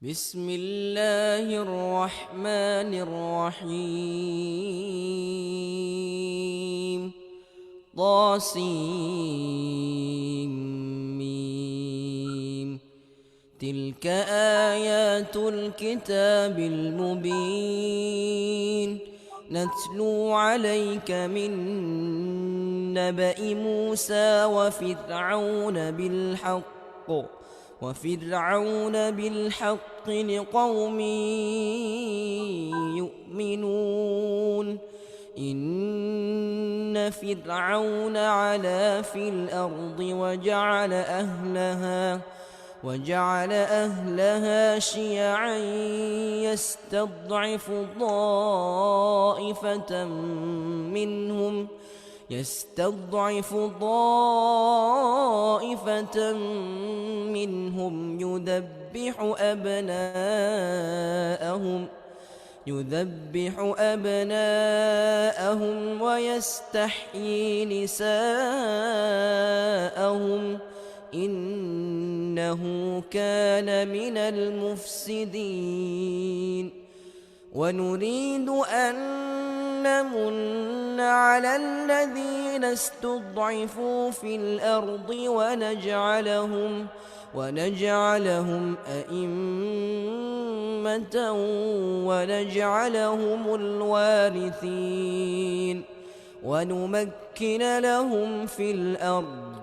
بسم الله الرحمن الرحيم. طاسيم. تلك آيات الكتاب المبين، نتلو عليك من نبأ موسى وفرعون بالحق لقوم يؤمنون. إن فرعون علا في الأرض وجعل أهلها شيعا يستضعف طائفة منهم يذبح أبناءهم ويستحيي نساءهم، إنه كان من المفسدين. ونريد أن نمن على الذين استضعفوا في الأرض ونجعلهم أئمة ونجعلهم الوارثين، ونمكن لهم في الأرض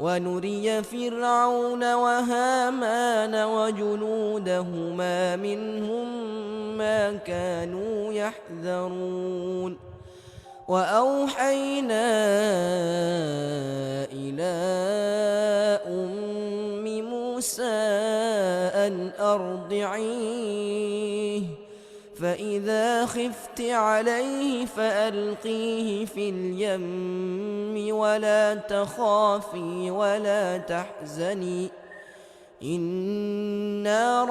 ونري فرعون وهامان وجنودهما منهم ما كانوا يحذرون. وأوحينا إلى أم موسى أن أرضعيه، فإذا خفت عليه فألقيه في اليم ولا تخافي ولا تحزني، إنا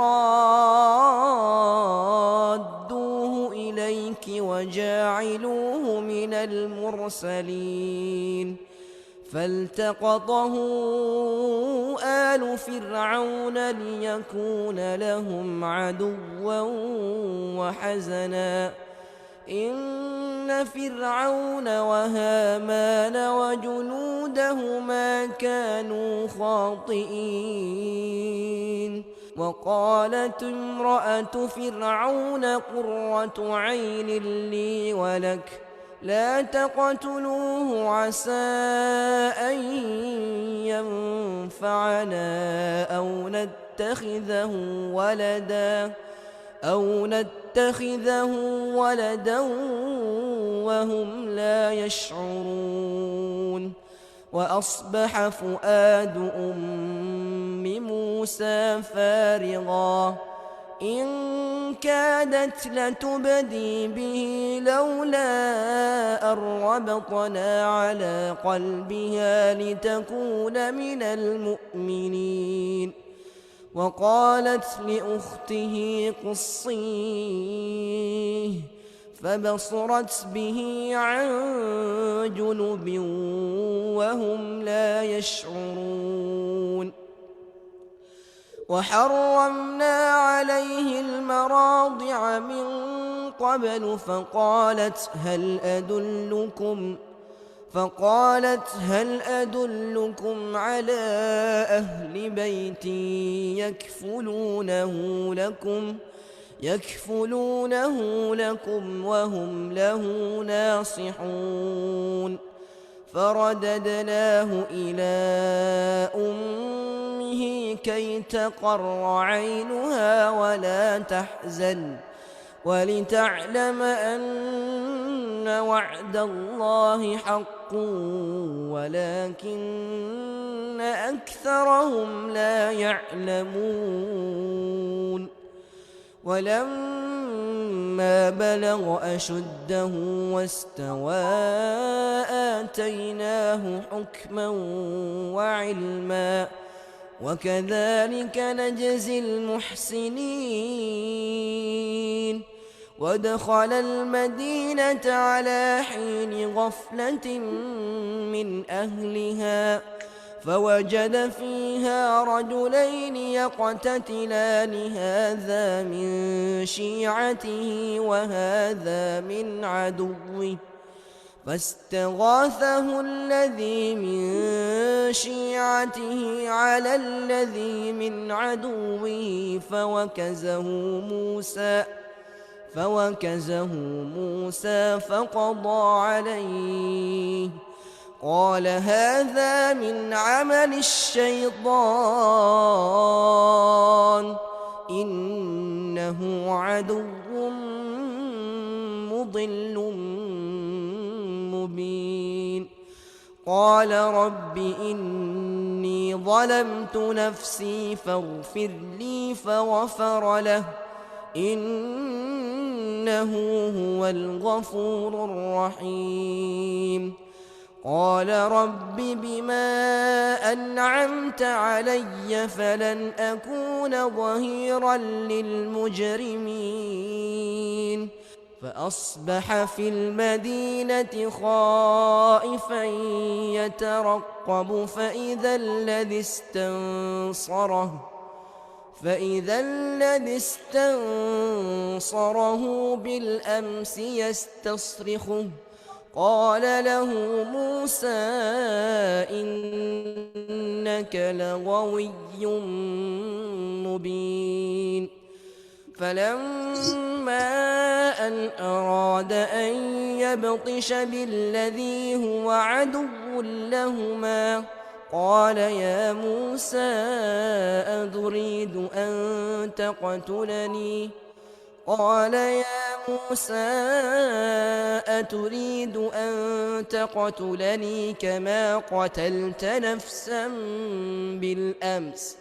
رادوه إليك وجاعلوه من المرسلين. فالتقطه آل فرعون ليكون لهم عدوا وحزنا، إن فرعون وهامان وجنودهما كانوا خاطئين. وقالت امرأة فرعون قرة عين لي ولك، لا تقتلوه عسى أن ينفعنا أو نتخذه ولدا وهم لا يشعرون. وأصبح فؤاد أم موسى فارغا إن كادت لتبدي به لولا أن ربطنا على قلبها لتكون من المؤمنين. وقالت لأخته قصيه، فبصرت به عن جنب وهم لا يشعرون. وحرمنا عليه المراضع من قبل فقالت هل أدلكم على أهل بيت يكفلونه لكم وهم له ناصحون. فرددناه إلى أمه كي تقر عينها ولا تحزن ولتعلم أن وعد الله حق ولكن أكثرهم لا يعلمون. ولما بلغ أشده واستوى آتيناه حكما وعلما، وكذلك نجزي المحسنين. ودخل المدينة على حين غفلة من أهلها فوجد فيها رجلين يقتتلان هذا من شيعته وهذا من عدوه فاستغاثه الذي من شيعته على الذي من عدوه فوكزه موسى فقضى عليه قال هذا من عمل الشيطان إنه عدو مضل مبين قال رب إني ظلمت نفسي فاغفر لي فغفر له إنه هو الغفور الرحيم قال رب بما أنعمت علي فلن أكون ظهيرا للمجرمين فأصبح في المدينة خائفا يترقب فإذا الذي استنصره بالأمس يستصرخه قال له موسى إنك لغوي مبين فلما أن أراد أن يبطش بالذي هو عدو لهما قال يا موسى أتريد أن تقتلني كما قتلت نفسا بالأمس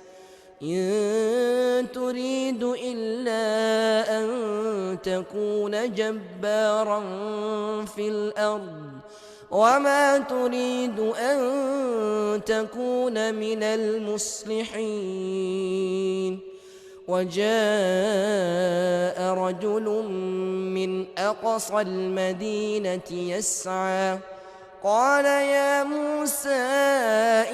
إن تريد إلا أن تكون جبارا في الأرض وما تريد أن تكون من المصلحين وجاء رجل من أقصى المدينة يسعى قال يا موسى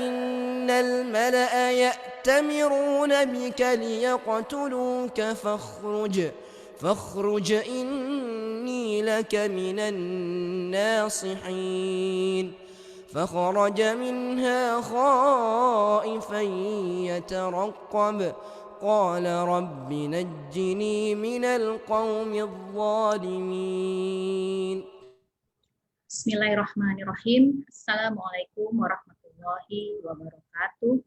إن الملأ يأتمرون بك ليقتلوك فاخرج إني لك من الناصحين فخرج منها خائفا يترقب قال رب نجني من القوم الظالمين. Bismillahirrahmanirrahim. Assalamualaikum warahmatullahi wabarakatuh.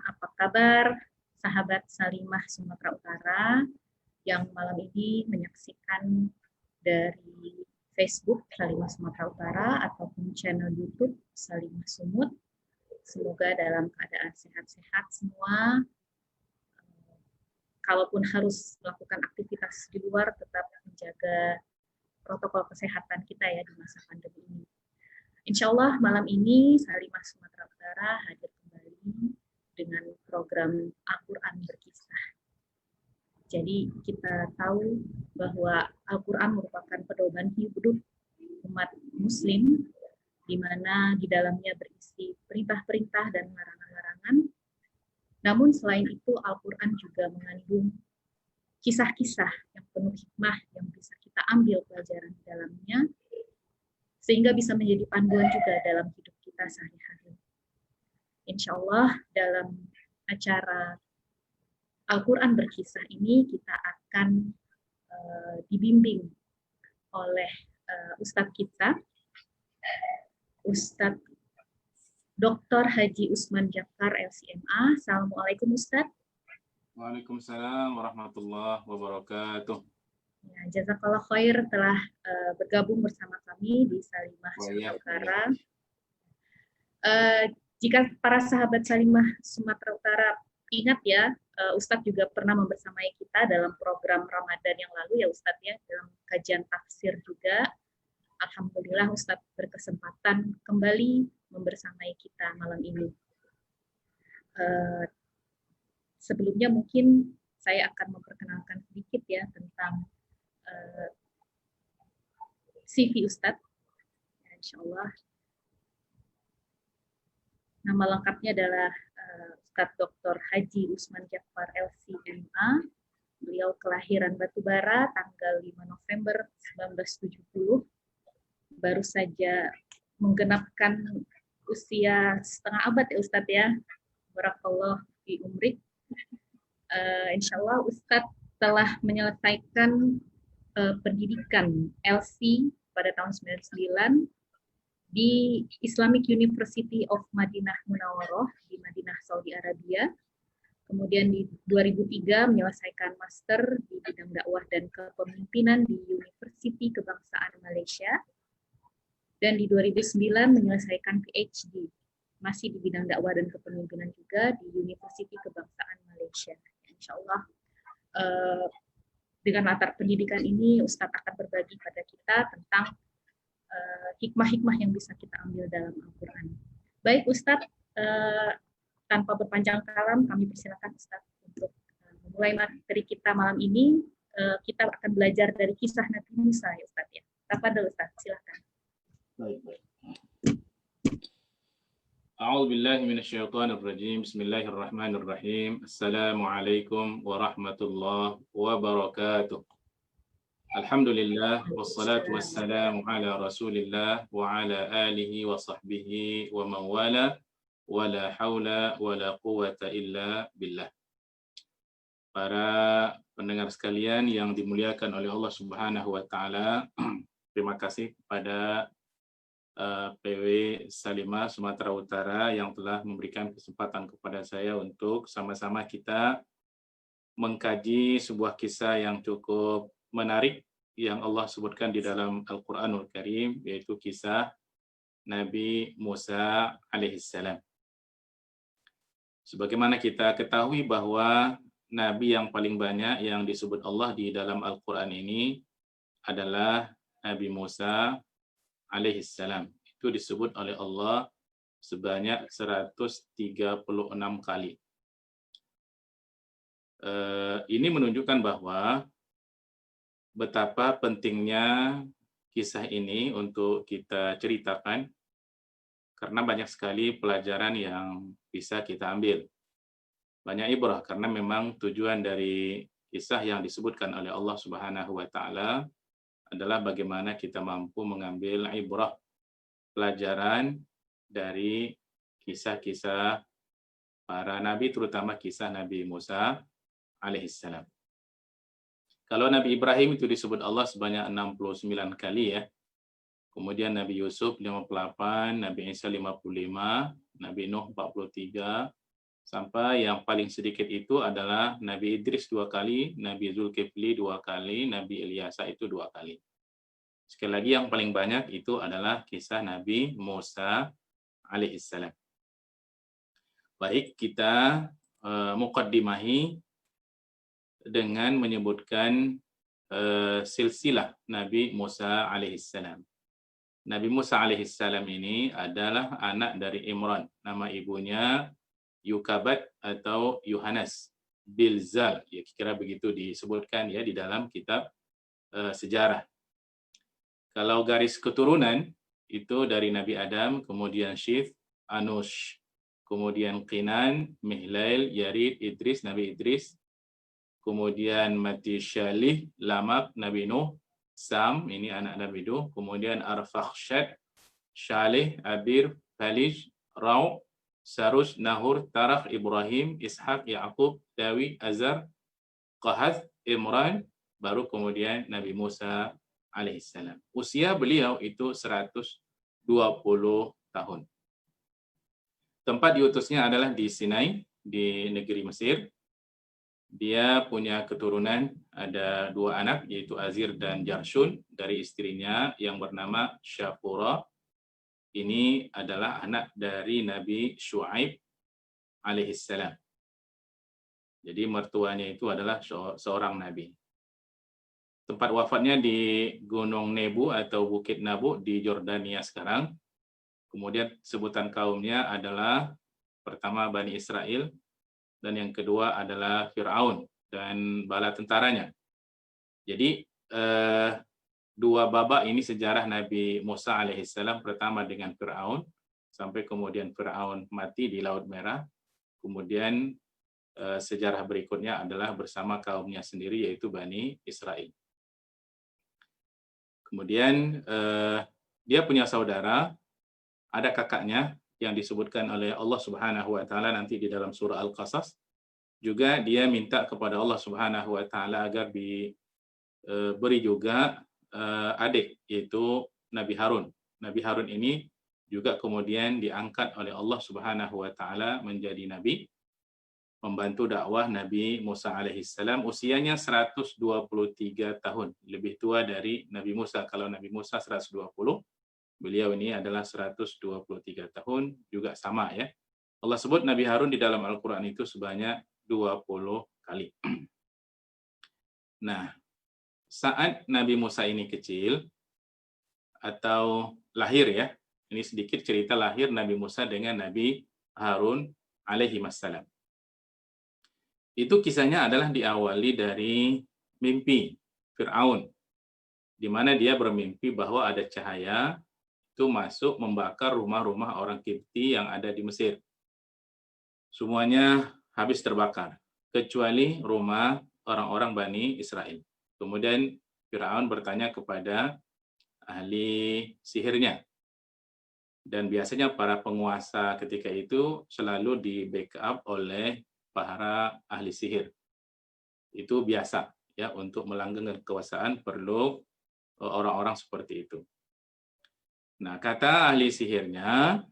Apa kabar sahabat Salimah Sumatera Utara yang malam ini menyaksikan dari Facebook Salimah Sumatera Utara ataupun channel YouTube Salimah Sumut. Semoga dalam keadaan sehat-sehat semua. Kalaupun harus melakukan aktivitas di luar, tetap menjaga protokol kesehatan kita ya di masa pandemi ini. Insya Allah malam ini Salimah Sumatera Utara hadir kembali dengan program Al-Quran Berkisah. Jadi kita tahu bahwa Al-Quran merupakan pedoman hidup umat muslim, di mana di dalamnya berisi perintah-perintah dan larangan-larangan. Namun selain itu Al-Quran juga mengandung kisah-kisah yang penuh hikmah yang bisa kita ambil pelajaran di dalamnya, sehingga bisa menjadi panduan juga dalam hidup kita sehari-hari. Insya Allah dalam acara Al-Quran Berkisah ini kita akan dibimbing oleh Ustadz kita, Ustadz Dr. Haji Usman Jafar LCMA. Assalamualaikum Ustadz. Waalaikumsalam warahmatullahi wabarakatuh. Ya, jazakallah khair telah bergabung bersama kami di Salimah Sumatera Utara. Jika para sahabat Salimah Sumatera Utara ingat ya, Ustadz juga pernah membersamai kita dalam program Ramadan yang lalu ya Ustadz ya, dalam kajian tafsir juga. Alhamdulillah Ustadz berkesempatan kembali membersamai kita malam ini. Sebelumnya mungkin saya akan memperkenalkan sedikit ya tentang CV Ustadz. Insya Allah. Nama lengkapnya adalah Ustadz Dr. Haji Usman Jafar LC.MA. Beliau kelahiran Batubara tanggal 5 November 1970. Baru saja menggenapkan usia setengah abad ya Ustadz ya. Barakallah fi umrik. Insya Allah Ustadz telah menyelesaikan pendidikan LC pada tahun 99 di Islamic University of Madinah Munawwaroh di Madinah, Saudi Arabia. Kemudian di 2003 menyelesaikan master di bidang dakwah dan kepemimpinan di University Kebangsaan Malaysia. Dan di 2009 menyelesaikan PhD masih di bidang dakwah dan kepemimpinan juga di University Kebangsaan Malaysia. Insya Allah dengan latar pendidikan ini Ustadz akan berbagi pada kita tentang hikmah-hikmah yang bisa kita ambil dalam Al-Quran. Baik Ustadz, tanpa berpanjang kalam, kami persilakan Ustadz untuk memulai materi kita malam ini. Kita akan belajar dari kisah Nabi Musa ya Ustadz ya. Tafadhol Ustadz, silakan. Baik. A'udzu billahi minasyaitonir rajim. Bismillahirrahmanirrahim. Assalamualaikum warahmatullahi wabarakatuh. Alhamdulillah, wassalatu wassalamu ala rasulillah wa ala alihi wa sahbihi wa man wala wa la hawla wa la quwata illa billah. Para pendengar sekalian yang dimuliakan oleh Allah Subhanahu wa taala, terima kasih kepada PW Salimah Sumatera Utara yang telah memberikan kesempatan kepada saya untuk sama-sama kita mengkaji sebuah kisah yang cukup menarik yang Allah sebutkan di dalam Al-Quranul Karim, yaitu kisah Nabi Musa alaihissalam. Sebagaimana kita ketahui bahwa Nabi yang paling banyak yang disebut Allah di dalam Al-Quran ini adalah Nabi Musa alaihissalam. Itu disebut oleh Allah sebanyak 136 kali. Ini menunjukkan bahwa betapa pentingnya kisah ini untuk kita ceritakan, karena banyak sekali pelajaran yang bisa kita ambil. Banyak ibrah, karena memang tujuan dari kisah yang disebutkan oleh Allah Subhanahu wa taala adalah bagaimana kita mampu mengambil ibrah, pelajaran dari kisah-kisah para nabi, terutama kisah Nabi Musa alaihissalam. Kalau Nabi Ibrahim itu disebut Allah sebanyak 69 kali ya. Kemudian Nabi Yusuf 58, Nabi Isa 55, Nabi Nuh 43, sampai yang paling sedikit itu adalah Nabi Idris 2 kali, Nabi Zulkifli 2 kali, Nabi Ilyasa itu 2 kali. Sekali lagi yang paling banyak itu adalah kisah Nabi Musa alaihissalam. Baik, kita muqaddimahi dengan menyebutkan silsilah Nabi Musa alaihissalam. Nabi Musa alaihissalam ini adalah anak dari Imran. Nama ibunya Yukabat atau Yohanes Bilzal. Ya, kira begitu disebutkan ya di dalam kitab sejarah. Kalau garis keturunan itu dari Nabi Adam, kemudian Syith, Anush, kemudian Qinan, Mihlail, Yarid, Idris, Nabi Idris, kemudian Matishalih, Lamak, Nabi Nuh, Sam, ini anak Nabi Nuh, kemudian Arfakhshad, Shalih, Abir, Falij, Rau, Sarus, Nahur, Tarakh, Ibrahim, Ishak, Yaqub, Dawi, Azar, Qahath, Imran, baru kemudian Nabi Musa alaihissalam. Usia beliau itu 120 tahun. Tempat diutusnya adalah di Sinai, di negeri Mesir. Dia punya keturunan, ada 2 anak, yaitu Azir dan Jarshun, dari istrinya yang bernama Syafura. Ini adalah anak dari Nabi Syuaib alaihissalam. Jadi mertuanya itu adalah seorang nabi. Tempat wafatnya di Gunung Nebu atau Bukit Nabu di Jordania sekarang. Kemudian sebutan kaumnya adalah pertama Bani Israel, dan yang kedua adalah Fir'aun dan bala tentaranya. Jadi 2 babak ini sejarah Nabi Musa alaihissalam, pertama dengan Fir'aun, sampai kemudian Fir'aun mati di Laut Merah. Kemudian sejarah berikutnya adalah bersama kaumnya sendiri, yaitu Bani Israel. Kemudian dia punya saudara, ada kakaknya yang disebutkan oleh Allah Subhanahu wa taala nanti di dalam surah Al-Qasas. Juga dia minta kepada Allah Subhanahu wa taala agar diberi juga adik, yaitu Nabi Harun. Nabi Harun ini juga kemudian diangkat oleh Allah Subhanahu wa taala menjadi nabi, membantu dakwah Nabi Musa alaihissalam. Usianya 123 tahun, lebih tua dari Nabi Musa. Kalau Nabi Musa 120, beliau ini adalah 123 tahun, juga sama ya. Allah sebut Nabi Harun di dalam Al-Quran itu sebanyak 20 kali. Nah, saat Nabi Musa ini kecil atau lahir ya, ini sedikit cerita lahir Nabi Musa dengan Nabi Harun alaihi wassalam. Itu kisahnya adalah diawali dari mimpi Fir'aun, di mana dia bermimpi bahwa ada cahaya itu masuk membakar rumah-rumah orang Kipti yang ada di Mesir. Semuanya habis terbakar, kecuali rumah orang-orang Bani Israel. Kemudian Fir'aun bertanya kepada ahli sihirnya. Dan biasanya para penguasa ketika itu selalu di-backup oleh para ahli sihir. Itu biasa ya, untuk melanggengkan kekuasaan perlu orang-orang seperti itu. Nah, kata ahli sihirnya,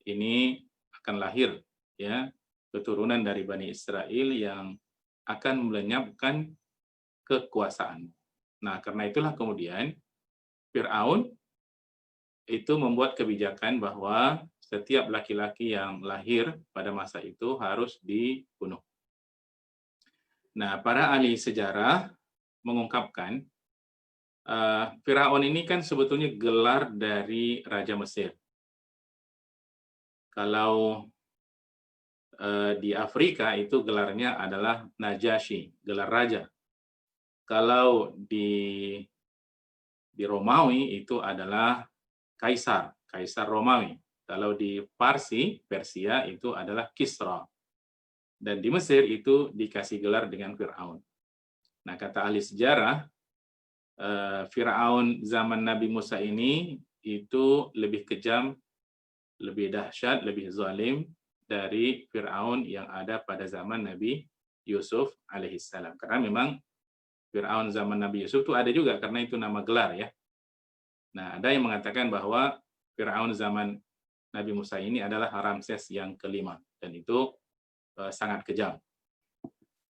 ini akan lahir ya keturunan dari Bani Israel yang akan melenyapkan kekuasaan. Nah, karena itulah kemudian Fir'aun itu membuat kebijakan bahwa setiap laki-laki yang lahir pada masa itu harus dibunuh. Nah, para ahli sejarah mengungkapkan Firaun ini kan sebetulnya gelar dari Raja Mesir. Kalau di Afrika itu gelarnya adalah Najasyi, gelar raja. Kalau di Romawi itu adalah Kaisar, Kaisar Romawi. Kalau di Persia itu adalah Kisra. Dan di Mesir itu dikasih gelar dengan Fir'aun. Nah, kata ahli sejarah, Fir'aun zaman Nabi Musa ini itu lebih kejam, lebih dahsyat, lebih zalim dari Fir'aun yang ada pada zaman Nabi Yusuf alaihissalam. Karena memang Fir'aun zaman Nabi Yusuf itu ada juga, karena itu nama gelar ya. Nah, ada yang mengatakan bahwa Fir'aun zaman Nabi Musa ini adalah Ramses yang kelima, dan itu sangat kejam.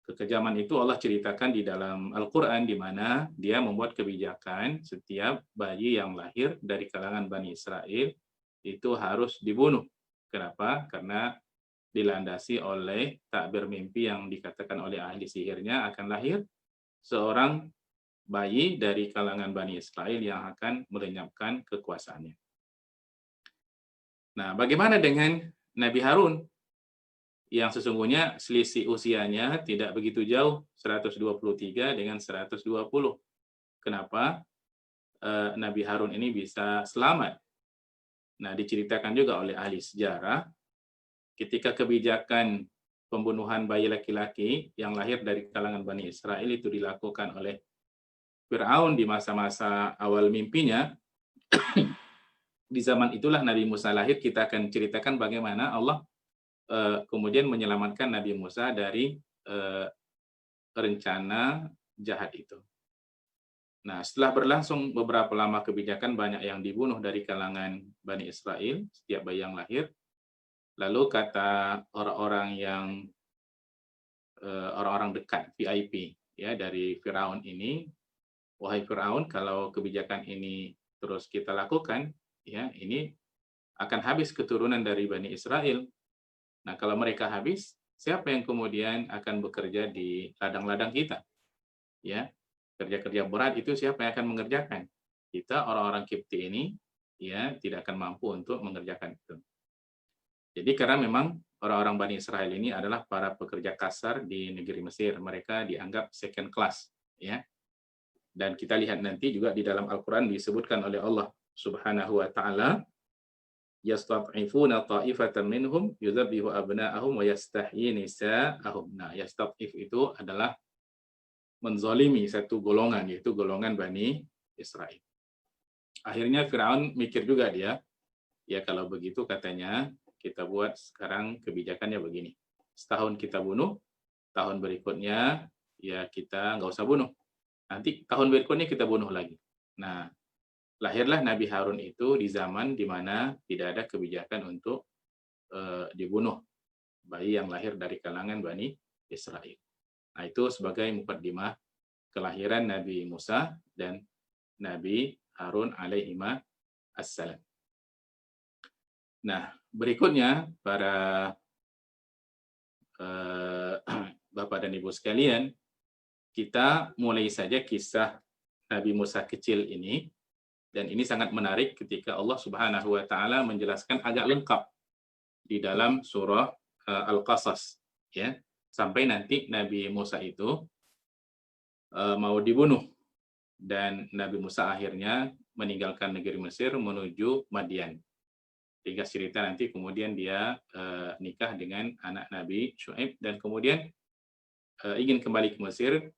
Kekejaman itu Allah ceritakan di dalam Al-Quran, di mana dia membuat kebijakan setiap bayi yang lahir dari kalangan Bani Israel itu harus dibunuh. Kenapa? Karena dilandasi oleh takbir mimpi yang dikatakan oleh ahli sihirnya akan lahir seorang bayi dari kalangan Bani Israel yang akan melenyapkan kekuasaannya. Nah, bagaimana dengan Nabi Harun yang sesungguhnya selisih usianya tidak begitu jauh, 123 dengan 120. Kenapa Nabi Harun ini bisa selamat? Nah, diceritakan juga oleh ahli sejarah, ketika kebijakan pembunuhan bayi laki-laki yang lahir dari kalangan Bani Israel itu dilakukan oleh Fir'aun di masa-masa awal mimpinya, di zaman itulah Nabi Musa lahir. Kita akan ceritakan bagaimana Allah kemudian menyelamatkan Nabi Musa dari rencana jahat itu. Nah, setelah berlangsung beberapa lama kebijakan, banyak yang dibunuh dari kalangan Bani Israel, setiap bayi yang lahir. Lalu kata orang-orang dekat VIP ya dari Firaun ini, wahai Firaun, kalau kebijakan ini terus kita lakukan, ya ini akan habis keturunan dari Bani Israel. Nah, kalau mereka habis, siapa yang kemudian akan bekerja di ladang-ladang kita? Ya, kerja-kerja berat itu siapa yang akan mengerjakan? Kita orang-orang Kipti ini ya tidak akan mampu untuk mengerjakan itu. Jadi karena memang orang-orang Bani Israel ini adalah para pekerja kasar di negeri Mesir, mereka dianggap second class, ya. Dan kita lihat nanti juga di dalam Al-Quran disebutkan oleh Allah Subhanahu wa taala yastad'ifuna ta'ifatan minhum yudhabbihu abna'ahum wa yastahyi nisa'ahum. Nah, yastad'if itu adalah menzalimi satu golongan, yaitu golongan Bani Israel. Akhirnya Firaun mikir juga dia, ya kalau begitu katanya kita buat sekarang kebijakannya begini. Setahun kita bunuh, tahun berikutnya ya kita nggak usah bunuh. Nanti tahun berikutnya kita bunuh lagi. Nah, lahirlah Nabi Harun itu di zaman di mana tidak ada kebijakan untuk dibunuh bayi yang lahir dari kalangan Bani Israel. Nah, itu sebagai mukaddimah kelahiran Nabi Musa dan Nabi Harun alaihima assalam. Nah, berikutnya para Bapak dan Ibu sekalian, kita mulai saja kisah Nabi Musa kecil ini. Dan ini sangat menarik ketika Allah Subhanahu wa taala menjelaskan agak lengkap di dalam surah Al-Qasas, ya. Sampai nanti Nabi Musa itu mau dibunuh dan Nabi Musa akhirnya meninggalkan negeri Mesir menuju Madian. Hingga cerita nanti kemudian dia nikah dengan anak Nabi Syuaib dan kemudian ingin kembali ke Mesir.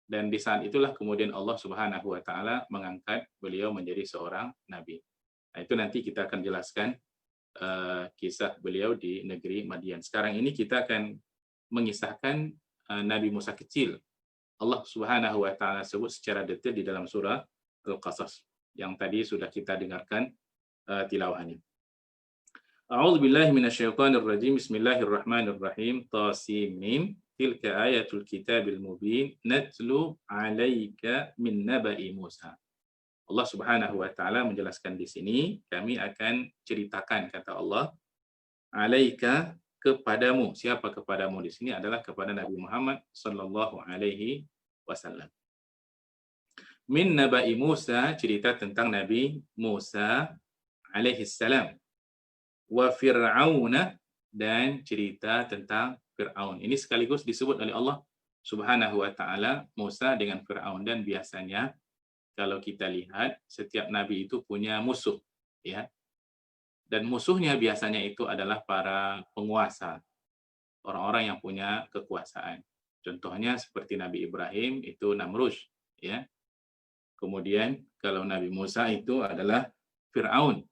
Dan di saat itulah kemudian Allah Subhanahu wa taala mengangkat beliau menjadi seorang nabi. Nah, itu nanti kita akan jelaskan kisah beliau di negeri Madian. Sekarang ini kita akan mengisahkan Nabi Musa kecil. Allah Subhanahu wa taala sebut secara detail di dalam surah Al-Qasas yang tadi sudah kita dengarkan tilawahannya. A'udzu billahi minasyaitonir rajim. Bismillahirrahmanirrahim. Tasin Mim. Tilka ayatul kitabil mubin natlu 'alaika min naba'i Musa. Allah Subhanahu wa taala menjelaskan di sini, kami akan ceritakan kata Allah, 'alaika kepadamu. Siapa kepadamu di sini adalah kepada Nabi Muhammad sallallahu alaihi wasallam. Min naba'i Musa, cerita tentang Nabi Musa alaihi salam. Wa Fir'auna, dan cerita tentang Fir'aun. Ini sekaligus disebut oleh Allah Subhanahu wa taala Musa dengan Fir'aun. Dan biasanya kalau kita lihat setiap nabi itu punya musuh, ya. Dan musuhnya biasanya itu adalah para penguasa, orang-orang yang punya kekuasaan. Contohnya seperti Nabi Ibrahim itu Namrud, ya. Kemudian kalau Nabi Musa itu adalah Fir'aun.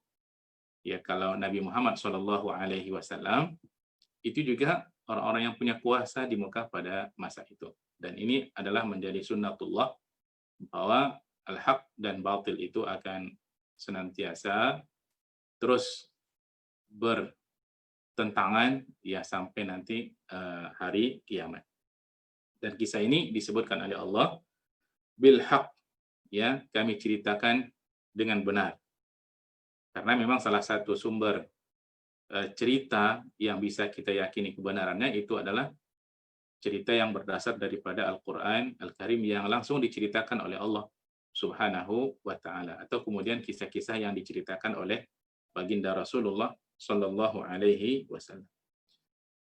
Ya, kalau Nabi Muhammad SAW itu juga orang-orang yang punya kuasa di Mekah pada masa itu. Dan ini adalah menjadi sunnatullah bahwa al-haq dan batil itu akan senantiasa terus bertentangan ya sampai nanti hari kiamat. Dan kisah ini disebutkan oleh Allah bil haq, ya, kami ceritakan dengan benar. Karena memang salah satu sumber cerita yang bisa kita yakini kebenarannya itu adalah cerita yang berdasar daripada Al-Quran Al-Karim yang langsung diceritakan oleh Allah Subhanahu wa ta'ala, atau kemudian kisah-kisah yang diceritakan oleh baginda Rasulullah Sallallahu Alaihi Wasallam.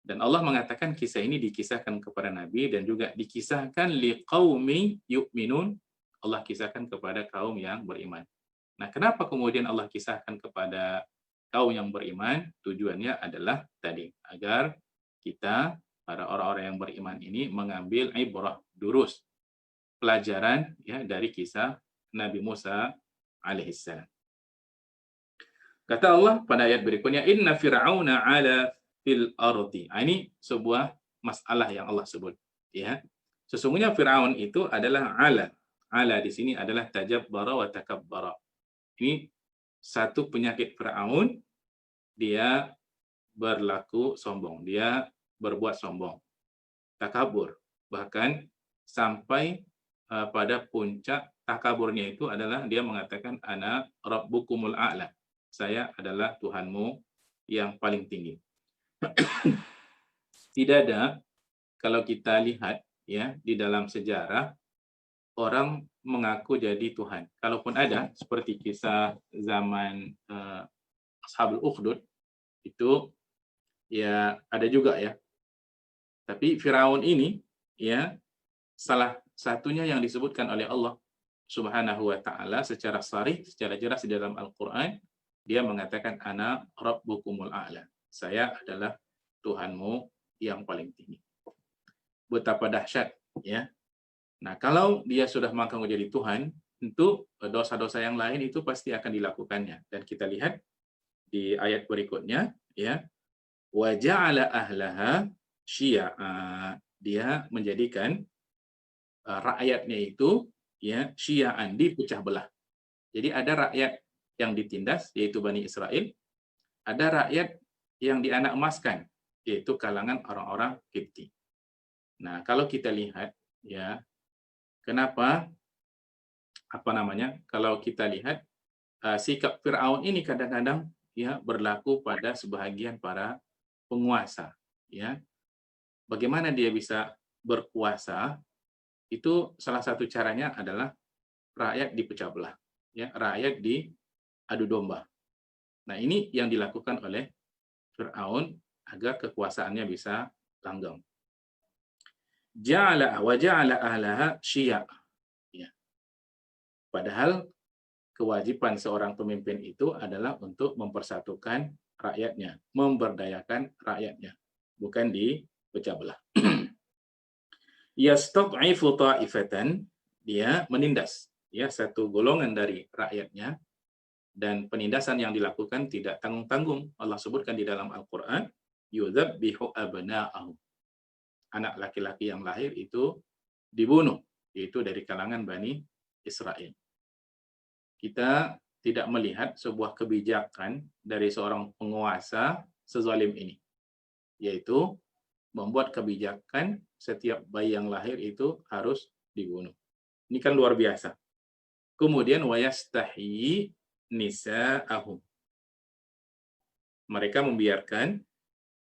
Dan Allah mengatakan kisah ini dikisahkan kepada Nabi dan juga dikisahkan liqaumi yu'minun. Allah kisahkan kepada kaum yang beriman. Nah, kenapa kemudian Allah kisahkan kepada kaum yang beriman? Tujuannya adalah tadi, agar kita, para orang-orang yang beriman ini, mengambil ibrah, durus, pelajaran ya dari kisah Nabi Musa alaihissalam. Kata Allah pada ayat berikutnya, inna fir'auna ala fil ardi. Ini sebuah masalah yang Allah sebut. Ya, sesungguhnya Fir'aun itu adalah ala. Ala di sini adalah tajabbara wa takabbara. Ini satu penyakit Fir'aun, dia berlaku sombong, dia berbuat sombong, takabur. Bahkan sampai pada puncak takaburnya itu adalah dia mengatakan ana rabbukumul a'la. Saya adalah Tuhanmu yang paling tinggi. Tidak ada, kalau kita lihat ya di dalam sejarah, orang mengaku jadi Tuhan. Kalaupun ada, seperti kisah zaman Ashabul Ukhdud, itu ya ada juga ya. Tapi Firaun ini ya salah satunya yang disebutkan oleh Allah Subhanahu wa taala secara sharih, secara jelas di dalam Al-Qur'an, dia mengatakan ana rabbukumul a'la. Saya adalah Tuhanmu yang paling tinggi. Betapa dahsyat ya. Nah, kalau dia sudah mengaku menjadi Tuhan, tentu dosa-dosa yang lain itu pasti akan dilakukannya. Dan kita lihat di ayat berikutnya ya, wa ja'ala ahlaha syi'a. Dia menjadikan rakyatnya itu ya syia'an, dipecah belah. Jadi ada rakyat yang ditindas yaitu Bani Israel, ada rakyat yang dianak emaskan yaitu kalangan orang-orang Kipti. Nah, kalau kita lihat ya, kenapa kalau kita lihat sikap Firaun ini kadang-kadang ya berlaku pada sebahagian para penguasa ya. Bagaimana dia bisa berkuasa? Itu salah satu caranya adalah rakyat dipecah belah ya, rakyat diadu domba. Nah, ini yang dilakukan oleh Firaun agar kekuasaannya bisa langgeng. Ja'ala ahlaha syi'a. Ya. Padahal kewajiban seorang pemimpin itu adalah untuk mempersatukan rakyatnya, memberdayakan rakyatnya, bukan dipecah belah. Yastad'ifu ta'ifatan, dia menindas ya satu golongan dari rakyatnya, dan penindasan yang dilakukan tidak tanggung-tanggung. Allah sebutkan di dalam Al-Qur'an, yudzabbihu abna'ahum. Anak laki-laki yang lahir itu dibunuh, yaitu dari kalangan Bani Israel. Kita tidak melihat sebuah kebijakan dari seorang penguasa sezalim ini, yaitu membuat kebijakan setiap bayi yang lahir itu harus dibunuh. Ini kan luar biasa. Kemudian wayastahi nisa'ahum. Mereka membiarkan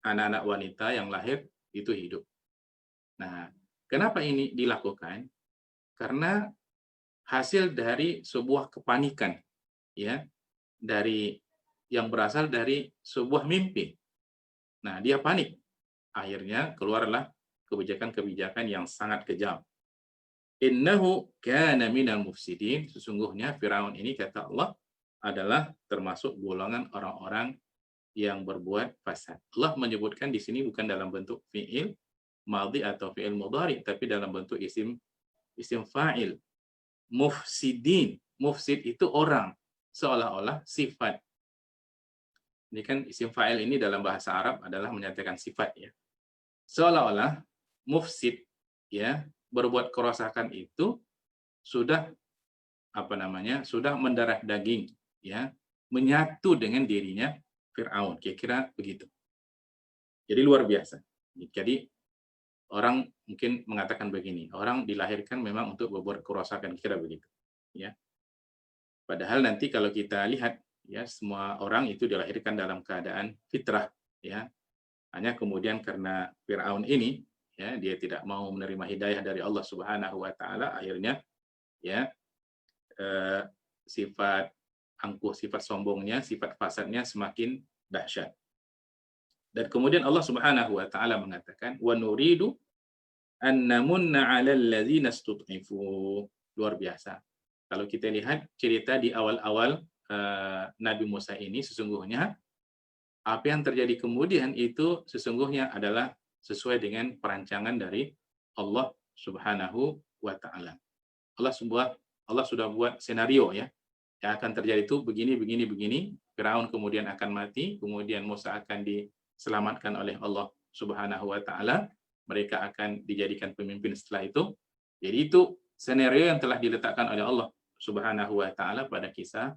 anak-anak wanita yang lahir itu hidup. Nah, kenapa ini dilakukan? Karena hasil dari sebuah kepanikan ya, dari yang berasal dari sebuah mimpi. Nah, dia panik. Akhirnya keluarlah kebijakan-kebijakan yang sangat kejam. Innahu kana minal mufsidin. Sesungguhnya Firaun ini, kata Allah, adalah termasuk golongan orang-orang yang berbuat fasad. Allah menyebutkan di sini bukan dalam bentuk fi'il madhi atau fi'il mudhari, tapi dalam bentuk isim fa'il. Mufsidin. Mufsid itu orang, seolah-olah sifat. Ini kan isim fa'il ini dalam bahasa Arab adalah menyatakan sifat ya. Seolah-olah mufsid ya, berbuat kerusakan itu sudah sudah mendarah daging ya, menyatu dengan dirinya Firaun, kira-kira begitu. Jadi luar biasa. Jadi orang mungkin mengatakan begini, orang dilahirkan memang untuk berbuat kerusakan, kira begitu ya. Padahal nanti kalau kita lihat ya, semua orang itu dilahirkan dalam keadaan fitrah ya. Hanya kemudian karena Firaun ini ya, dia tidak mau menerima hidayah dari Allah Subhanahu wa taala, akhirnya ya sifat angkuh, sifat sombongnya, sifat fasadnya semakin dahsyat. Dan kemudian Allah Subhanahu wa taala mengatakan, wa nuridu an namunna 'alal ladzina istud'ifu. Luar biasa. Kalau kita lihat cerita di awal-awal Nabi Musa ini, sesungguhnya apa yang terjadi kemudian itu sesungguhnya adalah sesuai dengan perancangan dari Allah Subhanahu wa taala. Allah sudah buat senario ya. Yang akan terjadi itu begini. Firaun kemudian akan mati, kemudian Musa akan diselamatkan oleh Allah Subhanahu wa taala. Mereka akan dijadikan pemimpin setelah itu. Jadi itu skenario yang telah diletakkan oleh Allah Subhanahu wa taala pada kisah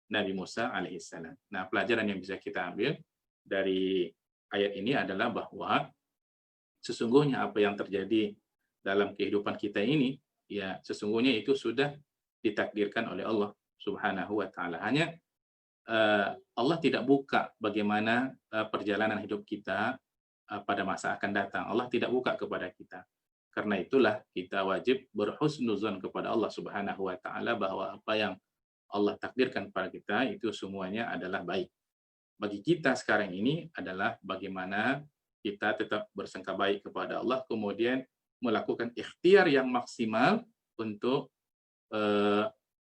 Nabi Musa alaihissalam. Nah, pelajaran yang bisa kita ambil dari ayat ini adalah bahwa sesungguhnya apa yang terjadi dalam kehidupan kita ini, ya sesungguhnya itu sudah ditakdirkan oleh Allah Subhanahu wa taala. Hanya Allah tidak buka bagaimana perjalanan hidup kita pada masa akan datang. Allah tidak buka kepada kita. Karena itulah kita wajib berhusnuzon kepada Allah Subhanahu wa taala bahwa apa yang Allah takdirkan pada kita itu semuanya adalah baik. Bagi kita sekarang ini adalah bagaimana kita tetap bersangka baik kepada Allah, kemudian melakukan ikhtiar yang maksimal untuk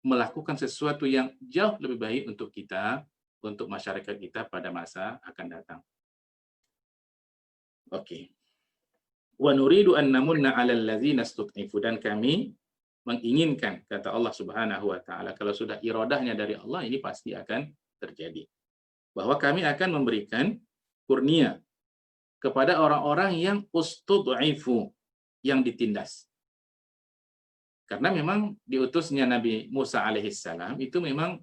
melakukan sesuatu yang jauh lebih baik untuk kita untuk masyarakat kita pada masa akan datang. Oke. Wa nuridu an namunna 'alal ladzina istud'ifu, dan kami menginginkan, kata Allah Subhanahu wa taala, kalau sudah iradahnya dari Allah ini pasti akan terjadi. Bahwa kami akan memberikan kurnia kepada orang-orang yang ustud'ifu, yang ditindas. Karena memang diutusnya Nabi Musa alaihissalam itu memang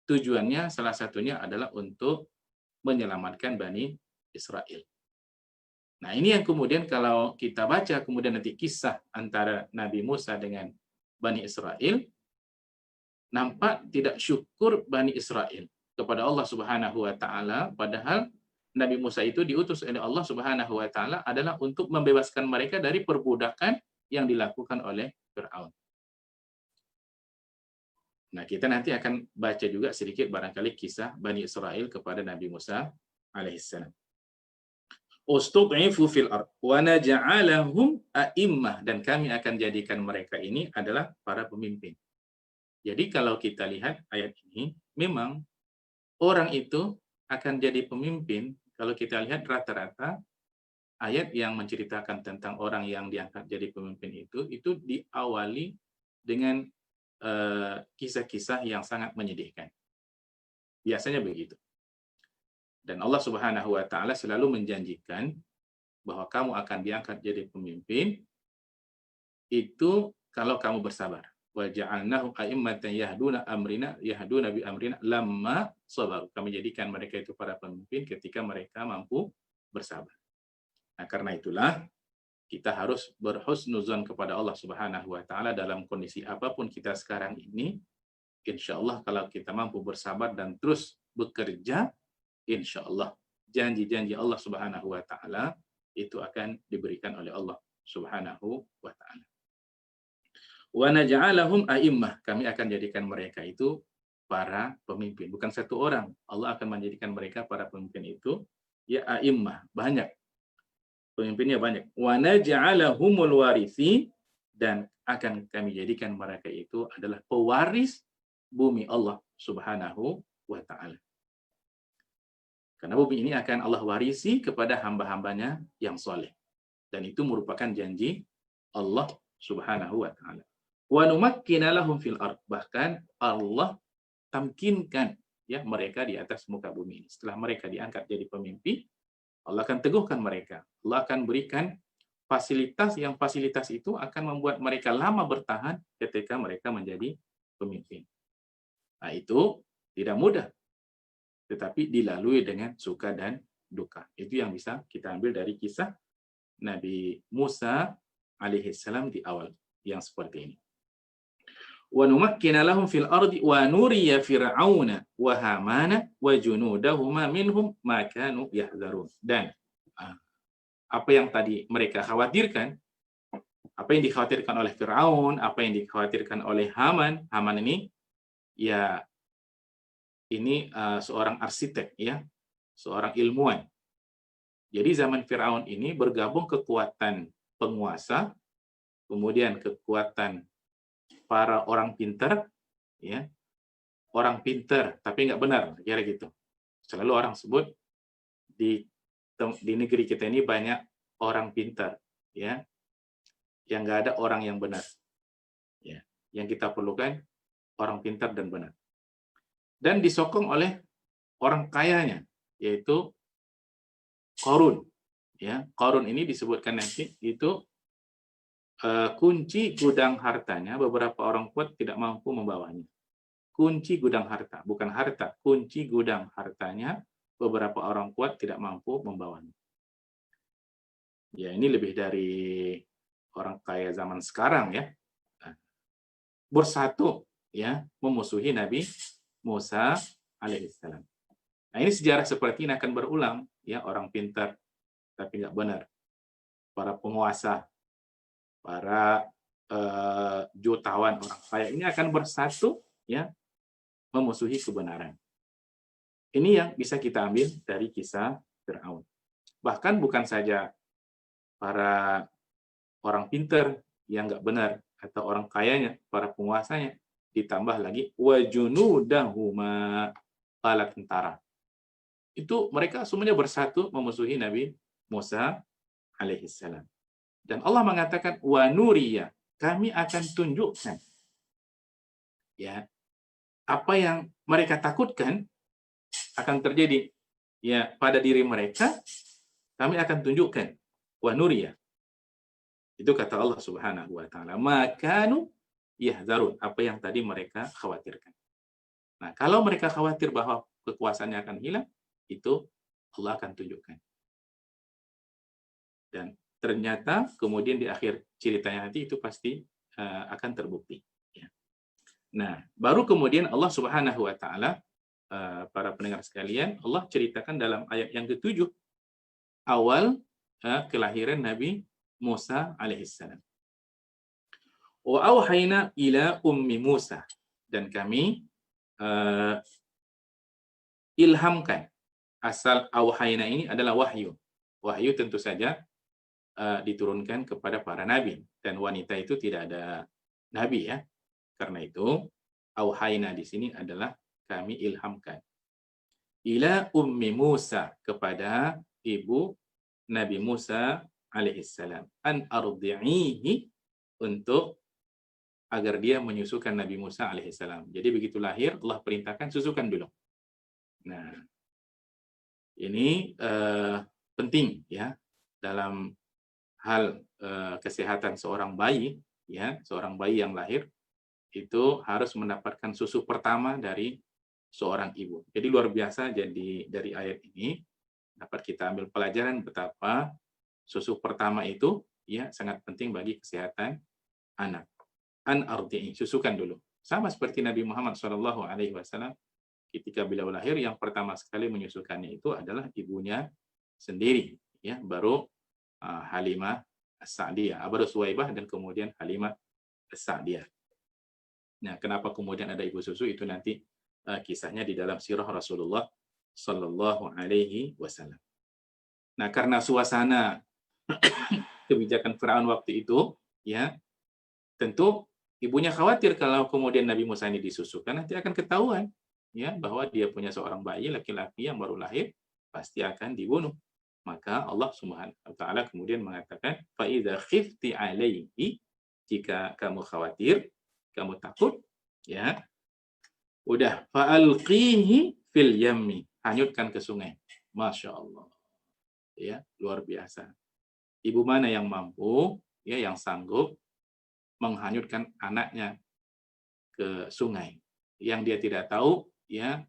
tujuannya salah satunya adalah untuk menyelamatkan Bani Israel. Nah, ini yang kemudian kalau kita baca kemudian nanti kisah antara Nabi Musa dengan Bani Israel, nampak tidak syukur Bani Israel kepada Allah Subhanahu wa taala, padahal Nabi Musa itu diutus oleh Allah Subhanahu wa taala adalah untuk membebaskan mereka dari perbudakan yang dilakukan oleh Firaun. Nah, kita nanti akan baca juga sedikit barangkali kisah Bani Israel kepada Nabi Musa alaihissalam. Ustud'ifu fil ard wa naj'alahum a'immah, dan kami akan jadikan mereka ini adalah para pemimpin. Jadi kalau kita lihat ayat ini, memang orang itu akan jadi pemimpin. Kalau kita lihat rata-rata ayat yang menceritakan tentang orang yang diangkat jadi pemimpin itu diawali dengan kisah-kisah yang sangat menyedihkan. Biasanya begitu. Dan Allah Subhanahu wa taala selalu menjanjikan bahwa kamu akan diangkat jadi pemimpin itu kalau kamu bersabar. Wa ja'alnahum a'immatan yahduna bi amrina lamma sabaru. Kami jadikan mereka itu para pemimpin ketika mereka mampu bersabar. Nah, karena itulah kita harus berhusnuzon kepada Allah Subhanahu wa taala dalam kondisi apapun kita sekarang ini. Insya Allah kalau kita mampu bersabar dan terus bekerja, insya Allah janji-janji Allah Subhanahu wa taala itu akan diberikan oleh Allah Subhanahu wa taala. Wa naj'alahum a'immah, kami akan jadikan mereka itu para pemimpin, bukan satu orang. Allah akan menjadikan mereka para pemimpin itu ya a'immah, banyak. Pemimpinnya banyak. Wa naj'alahumul warithin, dan akan kami jadikan mereka itu adalah pewaris bumi Allah Subhanahu wa taala. Karena bumi ini akan Allah warisi kepada hamba-hambanya yang soleh. Dan itu merupakan janji Allah Subhanahu wa ta'ala. Wa numakkina lahum fil ard. Bahkan Allah tamkinkan ya mereka di atas muka bumi ini. Setelah mereka diangkat jadi pemimpin, Allah akan teguhkan mereka. Allah akan berikan fasilitas itu akan membuat mereka lama bertahan ketika mereka menjadi pemimpin. Nah, itu tidak mudah, tetapi dilalui dengan suka dan duka. Itu yang bisa kita ambil dari kisah Nabi Musa alaihissalam di awal yang seperti ini. Wa numakkina lahum fil ardi wa nuriya fir'auna wa hamana wa junudahuma minhum ma kanu yahzarun. Dan apa yang tadi mereka khawatirkan, apa yang dikhawatirkan oleh Firaun, apa yang dikhawatirkan oleh Haman. Haman ini ya ini seorang arsitek ya, seorang ilmuwan. Jadi zaman Firaun ini bergabung kekuatan penguasa, kemudian kekuatan para orang pintar, ya, orang pintar tapi nggak benar, kira gitu. Selalu orang sebut di negeri kita ini banyak orang pintar, ya, yang nggak ada orang yang benar. Ya, yang kita perlukan orang pintar dan benar. Dan disokong oleh orang kayanya, yaitu Qarun. Ya, Qarun ini disebutkan nanti itu kunci gudang hartanya, beberapa orang kuat tidak mampu membawanya. Kunci gudang harta, bukan harta, kunci gudang hartanya, beberapa orang kuat tidak mampu membawanya. Ya, ini lebih dari orang kaya zaman sekarang ya. Bersatu ya memusuhi Nabi Musa alaihissalam. Nah, ini sejarah seperti ini akan berulang ya, orang pintar tapi nggak benar, para penguasa, para jutawan, orang kaya ini akan bersatu ya memusuhi kebenaran. Ini yang bisa kita ambil dari kisah Firaun. Bahkan bukan saja para orang pintar yang nggak benar atau orang kayanya, para penguasanya, ditambah lagi wajunudahuma, bala tentara. Itu mereka semuanya bersatu memusuhi Nabi Musa alaihissalam. Dan Allah mengatakan wa nuriya, kami akan tunjukkan ya apa yang mereka takutkan akan terjadi ya pada diri mereka, kami akan tunjukkan wa nuriya. Itu kata Allah Subhanahu wa taala, makanu yahzarun, apa yang tadi mereka khawatirkan. Nah, kalau mereka khawatir bahwa kekuasaannya akan hilang, itu Allah akan tunjukkan. Dan ternyata kemudian di akhir ceritanya nanti itu pasti akan terbukti. Ya. Nah, baru kemudian Allah Subhanahu wa taala, para pendengar sekalian, Allah ceritakan dalam ayat yang ke-7 awal kelahiran Nabi Musa alaihissalam. Wa auhayna ila ummi Musa, dan kami ilhamkan. Asal auhayna ini adalah wahyu. Wahyu tentu saja diturunkan kepada para nabi, dan wanita itu tidak ada nabi ya. Karena itu auhayna di sini adalah kami ilhamkan. Ila ummi Musa, kepada ibu Nabi Musa alaihissalam, an ardi'ihi, untuk agar dia menyusukan Nabi Musa alaihissalam. Jadi begitu lahir, Allah perintahkan susukan dulu. Nah, ini penting ya dalam hal kesehatan seorang bayi, ya, seorang bayi yang lahir itu harus mendapatkan susu pertama dari seorang ibu. Jadi luar biasa. Jadi dari ayat ini dapat kita ambil pelajaran betapa susu pertama itu ya sangat penting bagi kesehatan anak. An ardi'i, susukan dulu. Sama seperti Nabi Muhammad SAW, ketika beliau lahir, yang pertama sekali menyusukannya itu adalah ibunya sendiri, ya, baru Halimah As-Sa'diyah, baru Suwaibah, dan kemudian Halimah As-Sa'diyah. Nah, kenapa kemudian ada ibu susu itu nanti kisahnya di dalam sirah Rasulullah Sallallahu Alaihi Wasallam. Nah, karena suasana kebijakan Firaun waktu itu, ya, tentu ibunya khawatir kalau kemudian Nabi Musa ini disusukan, nanti akan ketahuan ya bahwa dia punya seorang bayi laki-laki yang baru lahir, pasti akan dibunuh. Maka Allah Subhanahu wa taala kemudian mengatakan, fa idza khifti alaihi, jika kamu khawatir, kamu takut, ya, udah fa'alqihi fil yammi, hanyutkan ke sungai. Masya Allah, ya, luar biasa. Ibu mana yang mampu, ya, yang sanggup menghanyutkan anaknya ke sungai yang dia tidak tahu ya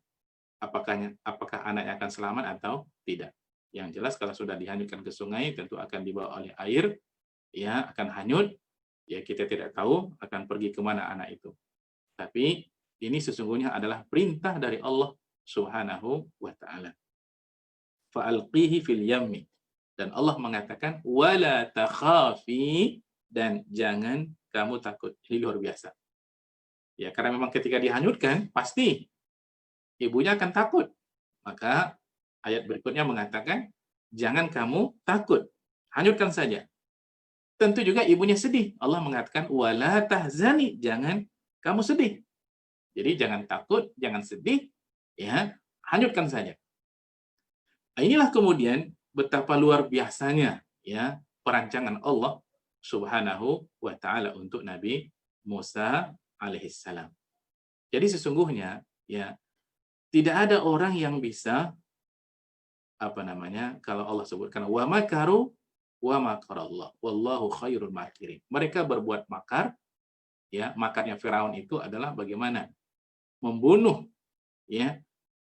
apakah anaknya akan selamat atau tidak. Yang jelas kalau sudah dihanyutkan ke sungai tentu akan dibawa oleh air, ya, akan hanyut, ya, kita tidak tahu akan pergi kemana anak itu. Tapi ini sesungguhnya adalah perintah dari Allah Subhanahu wa taala. Fa'alqihi fil yammi, dan Allah mengatakan wala takhafi, dan jangan kamu takut. Ini luar biasa. Ya, karena memang ketika dihanyutkan, pasti ibunya akan takut. Maka ayat berikutnya mengatakan, jangan kamu takut, hanyutkan saja. Tentu juga ibunya sedih. Allah mengatakan, wala tahzani, jangan kamu sedih. Jadi jangan takut, jangan sedih, ya, hanyutkan saja. Nah, inilah kemudian betapa luar biasanya ya perancangan Allah Subhanahu wa taala untuk Nabi Musa alaihissalam. Jadi sesungguhnya ya tidak ada orang yang bisa kalau Allah sebutkan wa makaru wa makarallah wallahu khairul makirin. Mereka berbuat makar, ya, makarnya Firaun itu adalah bagaimana membunuh ya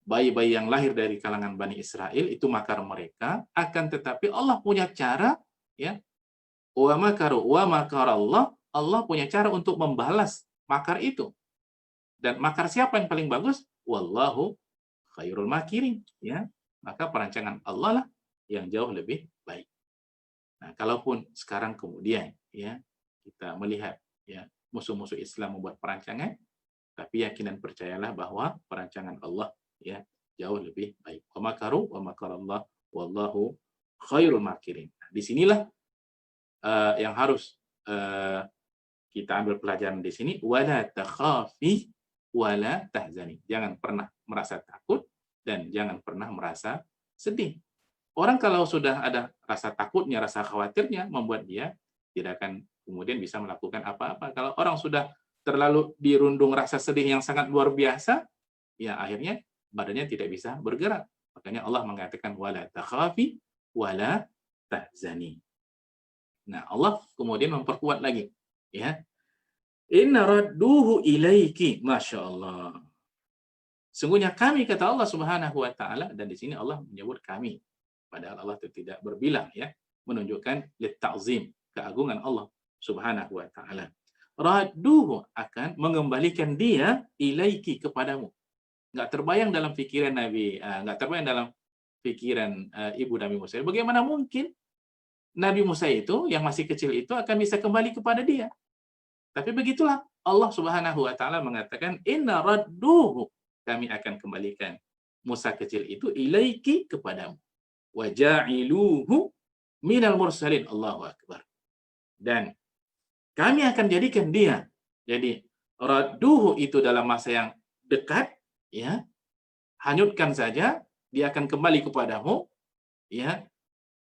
bayi-bayi yang lahir dari kalangan Bani Israel, itu makar mereka, akan tetapi Allah punya cara, ya, wa makaru wa makarallah, Allah punya cara untuk membalas makar itu. Dan makar siapa yang paling bagus? Wallahu khairul makirin, ya. Maka perancangan Allah lah yang jauh lebih baik. Nah, kalaupun sekarang kemudian ya kita melihat ya musuh-musuh Islam membuat perancangan, tapi yakin dan percayalah bahwa perancangan Allah ya jauh lebih baik. Wa makaru wa makarallah wallahu khairul makirin. Nah, disinilah yang harus kita ambil pelajaran di sini, wala takhafi, wala tahzani. Jangan pernah merasa takut dan jangan pernah merasa sedih. Orang kalau sudah ada rasa takutnya, rasa khawatirnya, membuat dia tidak akan kemudian bisa melakukan apa-apa. Kalau orang sudah terlalu dirundung rasa sedih yang sangat luar biasa, ya akhirnya badannya tidak bisa bergerak. Makanya Allah mengatakan wala takhafi wala tahzani. Nah, Allah kemudian memperkuat lagi, ya. Inna radduhu ilaiki, masya Allah. Sungguhnya kami, kata Allah Subhanahu wa taala, dan di sini Allah menyebut kami. Padahal Allah itu tidak berbilang, ya, menunjukkan litta'zim, keagungan Allah Subhanahu wa taala. Radduhu, akan mengembalikan dia ilaiki, kepadamu. Nggak terbayang dalam pikiran Nabi, nggak terbayang dalam pikiran ibu Nabi Musa. Bagaimana mungkin Nabi Musa itu yang masih kecil itu akan bisa kembali kepada dia? Tapi begitulah Allah Subhanahu wa taala mengatakan inna radduhu, kami akan kembalikan Musa kecil itu ilaiki, kepadamu. Wa ja'iluhu minal mursalin. Allahu akbar. Dan kami akan jadikan dia. Jadi radduhu itu dalam masa yang dekat, ya. Hanyutkan saja, dia akan kembali kepadamu, ya.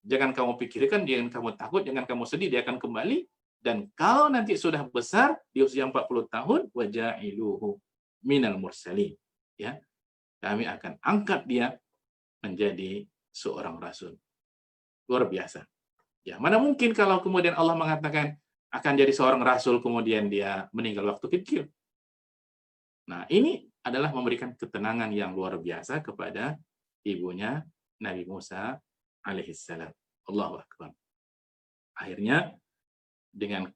Jangan kamu pikirkan, jangan kamu takut, jangan kamu sedih, dia akan kembali. Dan kalau nanti sudah besar, di usia 40 tahun, wa ja'iluhu minal mursalin, ya. Kami akan angkat dia menjadi seorang rasul. Luar biasa. Ya, mana mungkin kalau kemudian Allah mengatakan akan jadi seorang rasul kemudian dia meninggal waktu kecil. Nah, ini adalah memberikan ketenangan yang luar biasa kepada ibunya Nabi Musa alaihissalam. Allahu akbar. Akhirnya dengan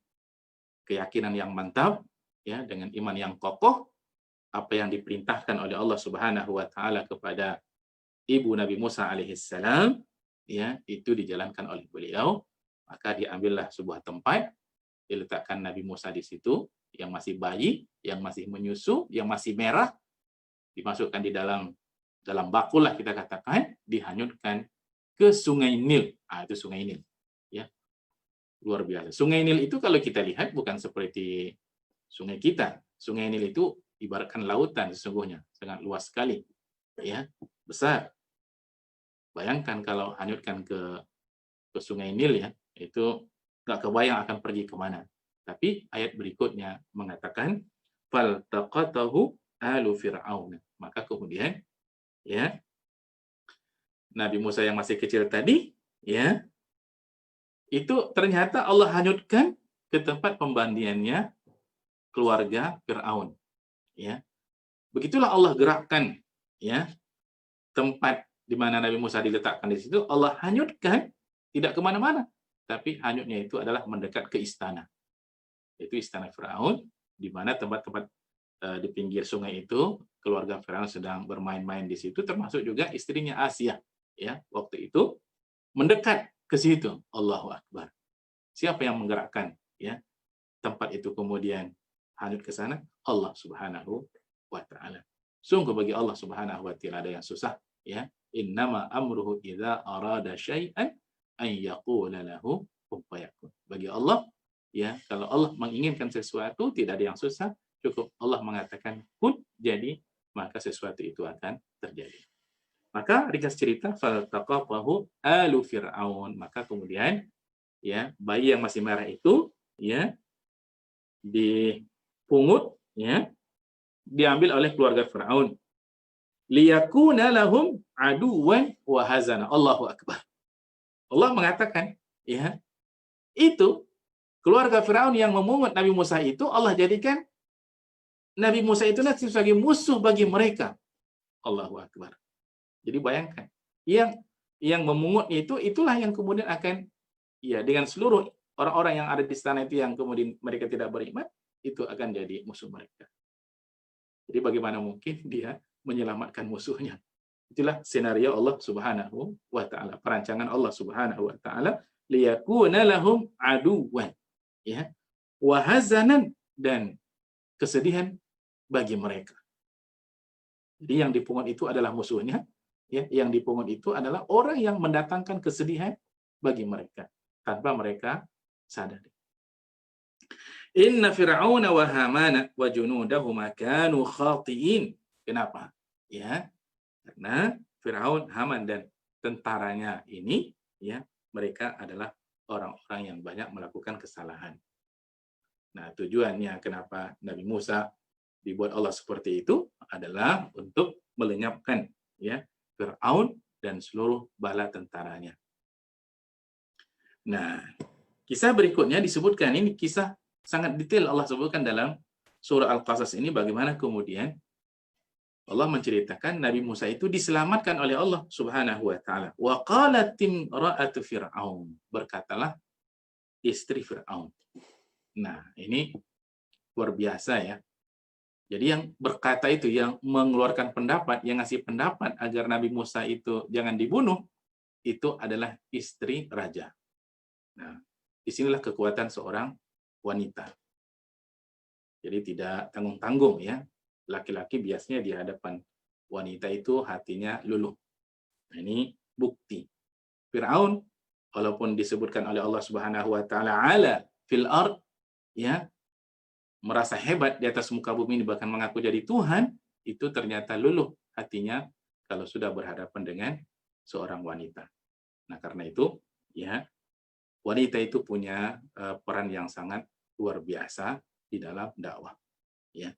keyakinan yang mantap, ya, dengan iman yang kokoh, apa yang diperintahkan oleh Allah Subhanahu wa taala kepada ibu Nabi Musa alaihissalam, ya, itu dijalankan oleh beliau. Maka diambillah sebuah tempat, diletakkan Nabi Musa di situ, yang masih bayi, yang masih menyusu, yang masih merah, dimasukkan di dalam bakul lah kita katakan, dihanyutkan ke Sungai Nil. Itu Sungai Nil, ya. Luar biasa. Sungai Nil itu kalau kita lihat bukan seperti sungai kita. Sungai Nil itu ibaratkan lautan sesungguhnya, sangat luas sekali, ya, besar. Bayangkan kalau hanyutkan ke Sungai Nil, ya, itu nggak kebayang akan pergi kemana. Tapi ayat berikutnya mengatakan faltaqatahu alu fir'aun. Maka kemudian, ya, Nabi Musa yang masih kecil tadi, ya, itu ternyata Allah hanyutkan ke tempat pembandiannya keluarga Fir'aun, ya. Begitulah Allah gerakkan, ya, tempat di mana Nabi Musa diletakkan di situ, Allah hanyutkan, tidak kemana-mana, tapi hanyutnya itu adalah mendekat ke istana. Itu istana Fir'aun, di mana tempat-tempat di pinggir sungai itu, keluarga Fir'aun sedang bermain-main di situ, termasuk juga istrinya Asia, ya, waktu itu mendekat ke situ. Allahu akbar. Siapa yang menggerakkan, ya, tempat itu kemudian hanyut ke sana? Allah Subhanahu wa taala. Sungguh bagi Allah Subhanahu wa taala ada yang susah, ya. Innama amruhu idza arada syai'an an yaqula lahu kun fayakun. Bagi Allah, ya, kalau Allah menginginkan sesuatu tidak ada yang susah, cukup Allah mengatakan kun, jadi maka sesuatu itu akan terjadi. Maka ringkas cerita faltaqafahu alu fir'aun, maka kemudian, ya, bayi yang masih merah itu, ya, dipungut, ya, diambil oleh keluarga Fir'aun. Liyakuna lahum aduwan wa hazana. Allahu akbar. Allah mengatakan, ya, itu keluarga Fir'aun yang memungut Nabi Musa itu, Allah jadikan Nabi Musa itu nanti sebagai musuh bagi mereka. Allahu akbar. Jadi bayangkan, yang memungut itu, itulah yang kemudian akan, ya, dengan seluruh orang-orang yang ada di istana itu yang kemudian mereka tidak beriman, itu akan jadi musuh mereka. Jadi bagaimana mungkin dia menyelamatkan musuhnya? Itulah senario Allah Subhanahu wa taala, perancangan Allah Subhanahu wa taala, liyakuna lahum aduwan, ya, wa hazanan, dan kesedihan bagi mereka. Jadi yang dipungut itu adalah musuhnya, ya, yang dipungut itu adalah orang yang mendatangkan kesedihan bagi mereka tanpa mereka sadari. Inna Fir'auna wa Hamana wa junudahuma kanu khati'in. Kenapa? Ya, karena Firaun, Haman dan tentaranya ini ya, mereka adalah orang-orang yang banyak melakukan kesalahan. Nah, tujuannya kenapa Nabi Musa dibuat Allah seperti itu adalah untuk melenyapkan ya Firaun dan seluruh bala tentaranya. Nah, kisah berikutnya disebutkan, ini kisah sangat detail Allah sebutkan dalam surah Al-Qasas ini, bagaimana kemudian Allah menceritakan Nabi Musa itu diselamatkan oleh Allah Subhanahu wa taala. Wa qalat imra'atu Fir'aun, berkatalah istri Firaun. Nah, ini luar biasa ya. Jadi yang berkata itu, yang mengeluarkan pendapat, yang ngasih pendapat agar Nabi Musa itu jangan dibunuh, itu adalah istri raja. Nah, disinilah kekuatan seorang wanita. Jadi tidak tanggung-tanggung ya. Laki-laki biasanya di hadapan wanita itu hatinya luluh. Nah, ini bukti. Firaun, walaupun disebutkan oleh Allah Subhanahu wa taala ala fil ard, ya, merasa hebat di atas muka bumi ini, bahkan mengaku jadi Tuhan, itu ternyata luluh hatinya kalau sudah berhadapan dengan seorang wanita. Nah, karena itu ya, wanita itu punya peran yang sangat luar biasa di dalam dakwah. Ya.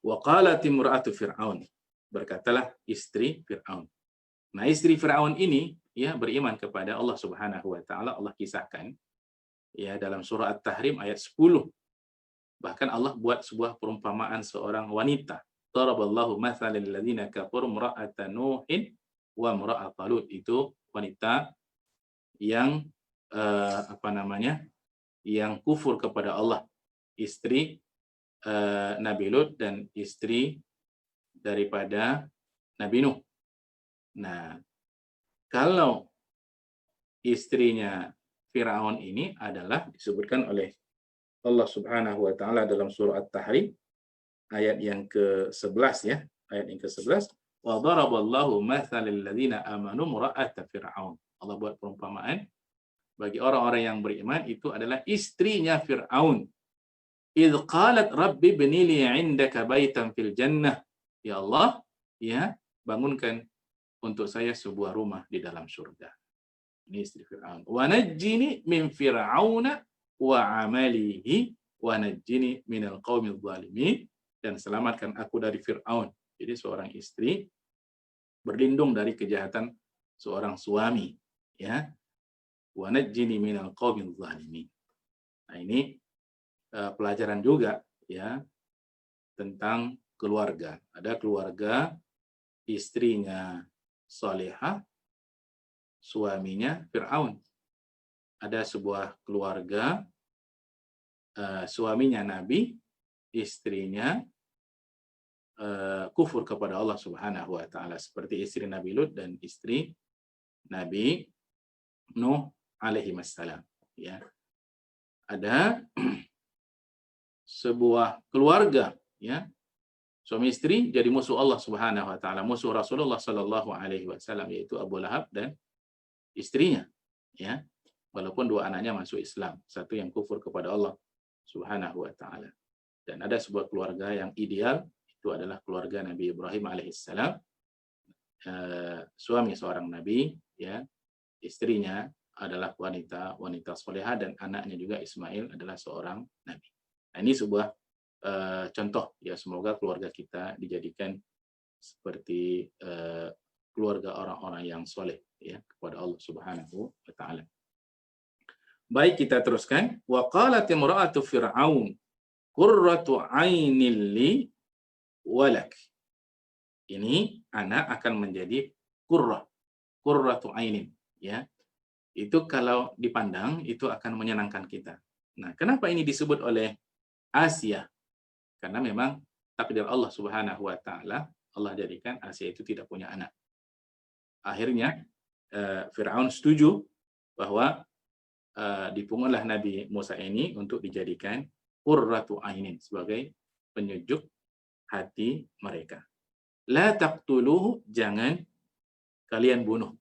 Wa qalat imra'atu Fir'aun, berkatalah istri Fir'aun. Nah, istri Fir'aun ini ya beriman kepada Allah Subhanahu wa taala. Allah kisahkan ya dalam surah At-Tahrim ayat 10. Bahkan Allah buat sebuah perumpamaan seorang wanita. Daraballahu mathalan lil ladzina kafaru imra'ata Nuhin wa imra'ata Lut. Itu wanita yang yang kufur kepada Allah, istri Nabi Lut dan istri daripada Nabi Nuh. Nah, kalau istrinya Firaun ini adalah disebutkan oleh Allah Subhanahu wa taala dalam surah At-Tahrim ayat yang ke-11 ya, ayat yang ke-11, wa daraballahu mathalal ladzina amanu imra'ata Fir'aun. Allah buat perumpamaan bagi orang-orang yang beriman itu adalah istrinya Fir'aun. Idz qalat rabbi ibni li 'indaka baitan fil jannah. Ya Allah, ya, bangunkan untuk saya sebuah rumah di dalam surga. Ini istri Fir'aun. Wa najjini min fir'auna wa 'amalihi wa najjini minal qaumidz zalimin, dan selamatkan aku dari Fir'aun. Jadi seorang istri berlindung dari kejahatan seorang suami, ya. Wa najjini minal qaumidz zalimin. Nah, ini pelajaran juga ya tentang keluarga. Ada keluarga istrinya Salihah, suaminya Fir'aun. Ada sebuah keluarga suaminya Nabi, istrinya kufur kepada Allah Subhanahu wa taala, seperti istri Nabi Lut dan istri Nabi Nuh alaihi wassalam, ya. Ada sebuah keluarga ya, suami istri jadi musuh Allah Subhanahu wa taala, musuh Rasulullah sallallahu alaihi wasallam, yaitu Abu Lahab dan istrinya, ya. Walaupun dua anaknya masuk Islam, satu yang kufur kepada Allah Subhanahu wa taala. Dan ada sebuah keluarga yang ideal, itu adalah keluarga Nabi Ibrahim alaihissalam, suami seorang nabi, ya. Istrinya adalah wanita solehah, dan anaknya juga Ismail adalah seorang nabi. Nah, ini sebuah contoh ya, semoga keluarga kita dijadikan seperti keluarga orang-orang yang soleh ya kepada Allah Subhanahu wa taala. Baik, kita teruskan. Wa qalat imra'atu Fir'aun qurratu 'ainil li walak. Ini anak akan menjadi qurratu 'ainin ya. Itu kalau dipandang itu akan menyenangkan kita. Nah, kenapa ini disebut oleh Asia? Karena memang takdir Allah Subhanahu wa taala, Allah jadikan Asia itu tidak punya anak. Akhirnya Firaun setuju bahwa dipungutlah Nabi Musa ini untuk dijadikan qurratu ainin, sebagai penyejuk hati mereka. La taqtuluhu, jangan kalian bunuh.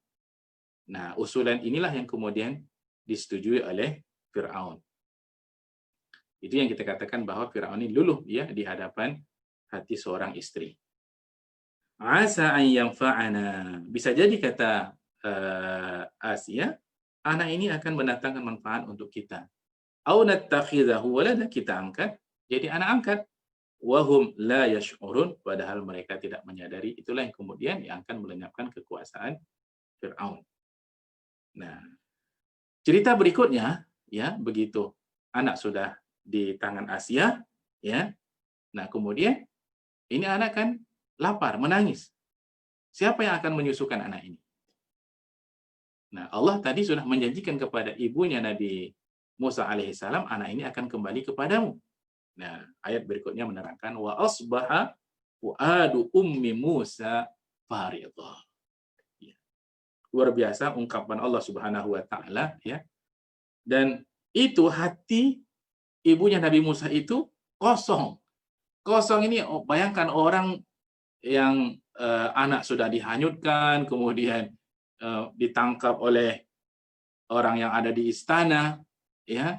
Nah, usulan inilah yang kemudian disetujui oleh Firaun. Itu yang kita katakan bahwa Firaun ini luluh ya di hadapan hati seorang istri. Asa an yanfa'ana. Bisa jadi kata Asia, anak ini akan mendatangkan manfaat untuk kita. Au nattakhidahu walada, kita angkat jadi anak angkat. Wahum la yash'urun, padahal mereka tidak menyadari. Itulah yang kemudian yang akan melenyapkan kekuasaan Firaun. Nah, cerita berikutnya ya, begitu anak sudah di tangan Asia ya. Nah, kemudian ini anak kan lapar, menangis. Siapa yang akan menyusukan anak ini? Nah, Allah tadi sudah menjanjikan kepada ibunya Nabi Musa alaihissalam, anak ini akan kembali kepadamu. Nah, ayat berikutnya menerangkan wa asbaha fuadu ummi Musa faridha. Ya. Luar biasa ungkapan Allah Subhanahu wa taala ya. Dan itu hati ibunya Nabi Musa itu kosong. Kosong ini bayangkan orang yang anak sudah dihanyutkan, kemudian ditangkap oleh orang yang ada di istana ya.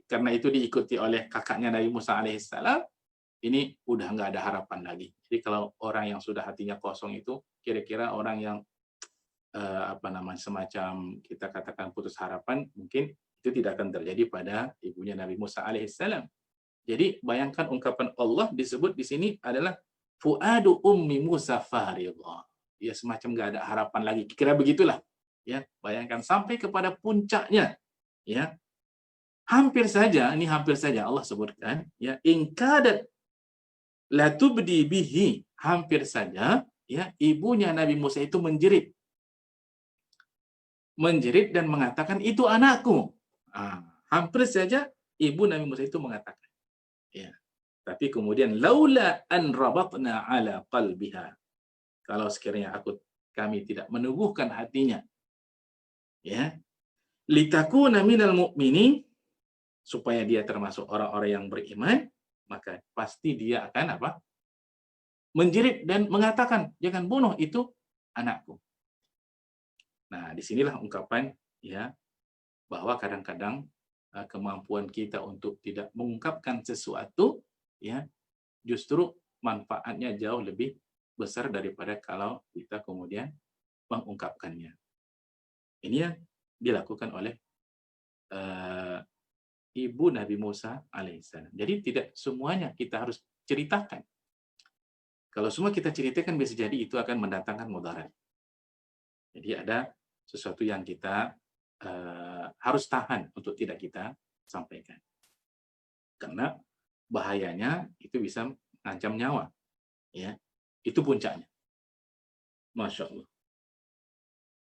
Karena itu diikuti oleh kakaknya Nabi Musa alaihissalam, ini udah nggak ada harapan lagi. Jadi kalau orang yang sudah hatinya kosong itu, kira-kira orang yang semacam kita katakan putus harapan, mungkin itu tidak akan terjadi pada ibunya Nabi Musa alaihissalam. Jadi bayangkan ungkapan Allah disebut di sini adalah fuadu ummi Musa faridha. Ya semacam nggak ada harapan lagi. Kira begitulah. Ya, bayangkan sampai kepada puncaknya. Ya, hampir saja Allah sebutkan ya in kadat la tubdi bihi, hampir saja ya ibunya Nabi Musa itu menjerit dan mengatakan itu anakku. Hampir saja ibu Nabi Musa itu mengatakan ya, tapi kemudian laula an rabatna ala qalbiha, kalau sekiranya kami tidak menubuhkan hatinya ya, litakuna minal mu'minin, supaya dia termasuk orang-orang yang beriman, maka pasti dia akan menjerit dan mengatakan, jangan bunuh itu anakku. Nah, disinilah ungkapan ya bahwa kadang-kadang kemampuan kita untuk tidak mengungkapkan sesuatu ya justru manfaatnya jauh lebih besar daripada kalau kita kemudian mengungkapkannya. Ini yang dilakukan oleh ibu Nabi Musa alaihissalam. Jadi tidak semuanya kita harus ceritakan. Kalau semua kita ceritakan, bisa jadi itu akan mendatangkan mudarat. Jadi ada sesuatu yang kita harus tahan untuk tidak kita sampaikan. Karena bahayanya itu bisa mengancam nyawa. Ya, itu puncaknya. Masya Allah.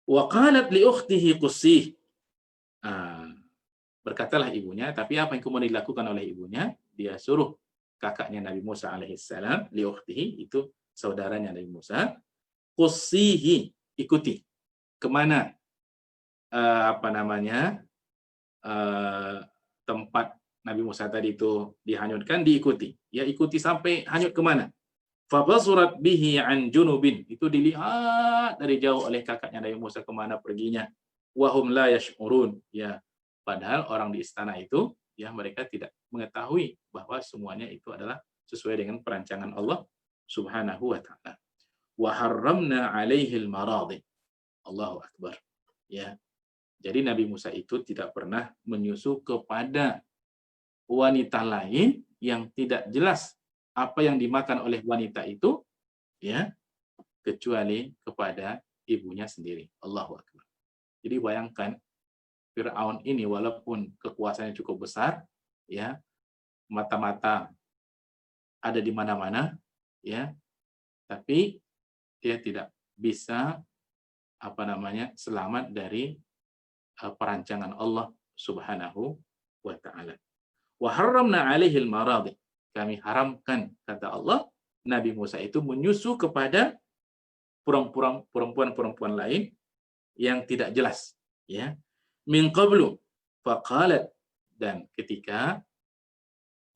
Wa qalat li ukhtihi qussih. Berkatalah ibunya, tapi apa yang kemudian dilakukan oleh ibunya? Dia suruh kakaknya Nabi Musa alaihissalam, li ukhtihi, itu saudaranya Nabi Musa, qussihi, ikuti. Kemana tempat Nabi Musa tadi itu dihanyutkan, diikuti. Ya, ikuti sampai hanyut kemana? Fabasurat bihi an junubin, itu dilihat dari jauh oleh kakaknya Nabi Musa kemana perginya. Wahum la yash'urun, ya, padahal orang di istana itu ya mereka tidak mengetahui bahwa semuanya itu adalah sesuai dengan perancangan Allah Subhanahu wa taala. Wa harramna 'alaihi al-maradhi. Allahu akbar. Ya. Jadi Nabi Musa itu tidak pernah menyusu kepada wanita lain yang tidak jelas apa yang dimakan oleh wanita itu ya, kecuali kepada ibunya sendiri. Allahu akbar. Jadi bayangkan Firaun ini walaupun kekuasaannya cukup besar ya, mata-mata ada di mana-mana ya, tapi dia tidak bisa selamat dari perancangan Allah Subhanahu wa taala. Wa harramna 'alaihi al-maradhi. Kami haramkan, kata Allah, Nabi Musa itu menyusu kepada perempuan-perempuan lain yang tidak jelas ya. Min qablu faqalat, dan ketika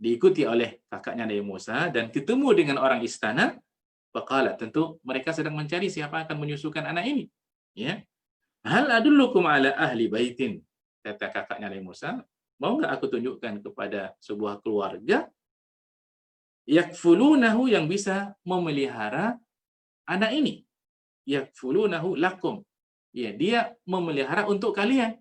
diikuti oleh kakaknya Nabi Musa dan ketemu dengan orang istana, faqalat, tentu mereka sedang mencari siapa akan menyusukan anak ini ya. Hal adullukum ala ahli baitin, kata kakaknya Nabi Musa, Mau nggak aku tunjukkan kepada sebuah keluarga yakfulunahu, yang bisa memelihara anak ini. Yakfulunahu lakum. Ya, dia memelihara untuk kalian.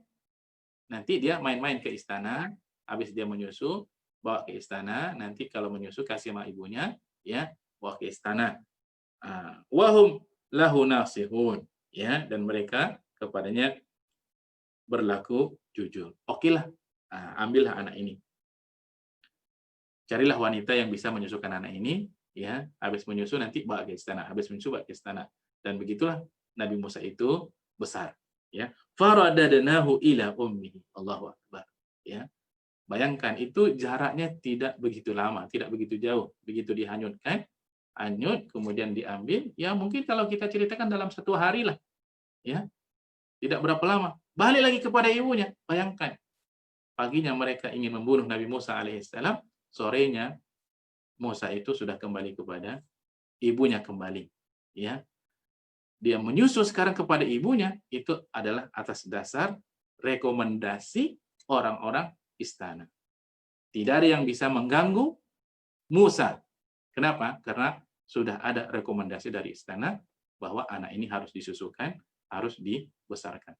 Nanti dia main-main ke istana, habis dia menyusu, bawa ke istana, nanti kalau menyusu kasih sama ibunya, ya, bawa ke istana. Wahum lahu nasihun, ya, dan mereka kepadanya berlaku jujur. Okelah, ambillah anak ini. Carilah wanita yang bisa menyusukan anak ini, ya, habis menyusu nanti bawa ke istana, habis menyusu bawa ke istana. Dan begitulah Nabi Musa itu besar, ya. Faradadnahu ila ummihi. Allahu akbar, ya. Bayangkan itu jaraknya tidak begitu lama, tidak begitu jauh. Begitu dihanyutkan, hanyut kemudian diambil, ya mungkin kalau kita ceritakan dalam 1 hari lah, ya. Tidak berapa lama. Balik lagi kepada ibunya. Bayangkan. Paginya mereka ingin membunuh Nabi Musa alaihissalam, sorenya Musa itu sudah kembali kepada ibunya kembali, ya. Dia menyusul sekarang kepada ibunya, itu adalah atas dasar rekomendasi orang-orang istana. Tidak ada yang bisa mengganggu Musa. Kenapa? Karena sudah ada rekomendasi dari istana bahwa anak ini harus disusukan, harus dibesarkan.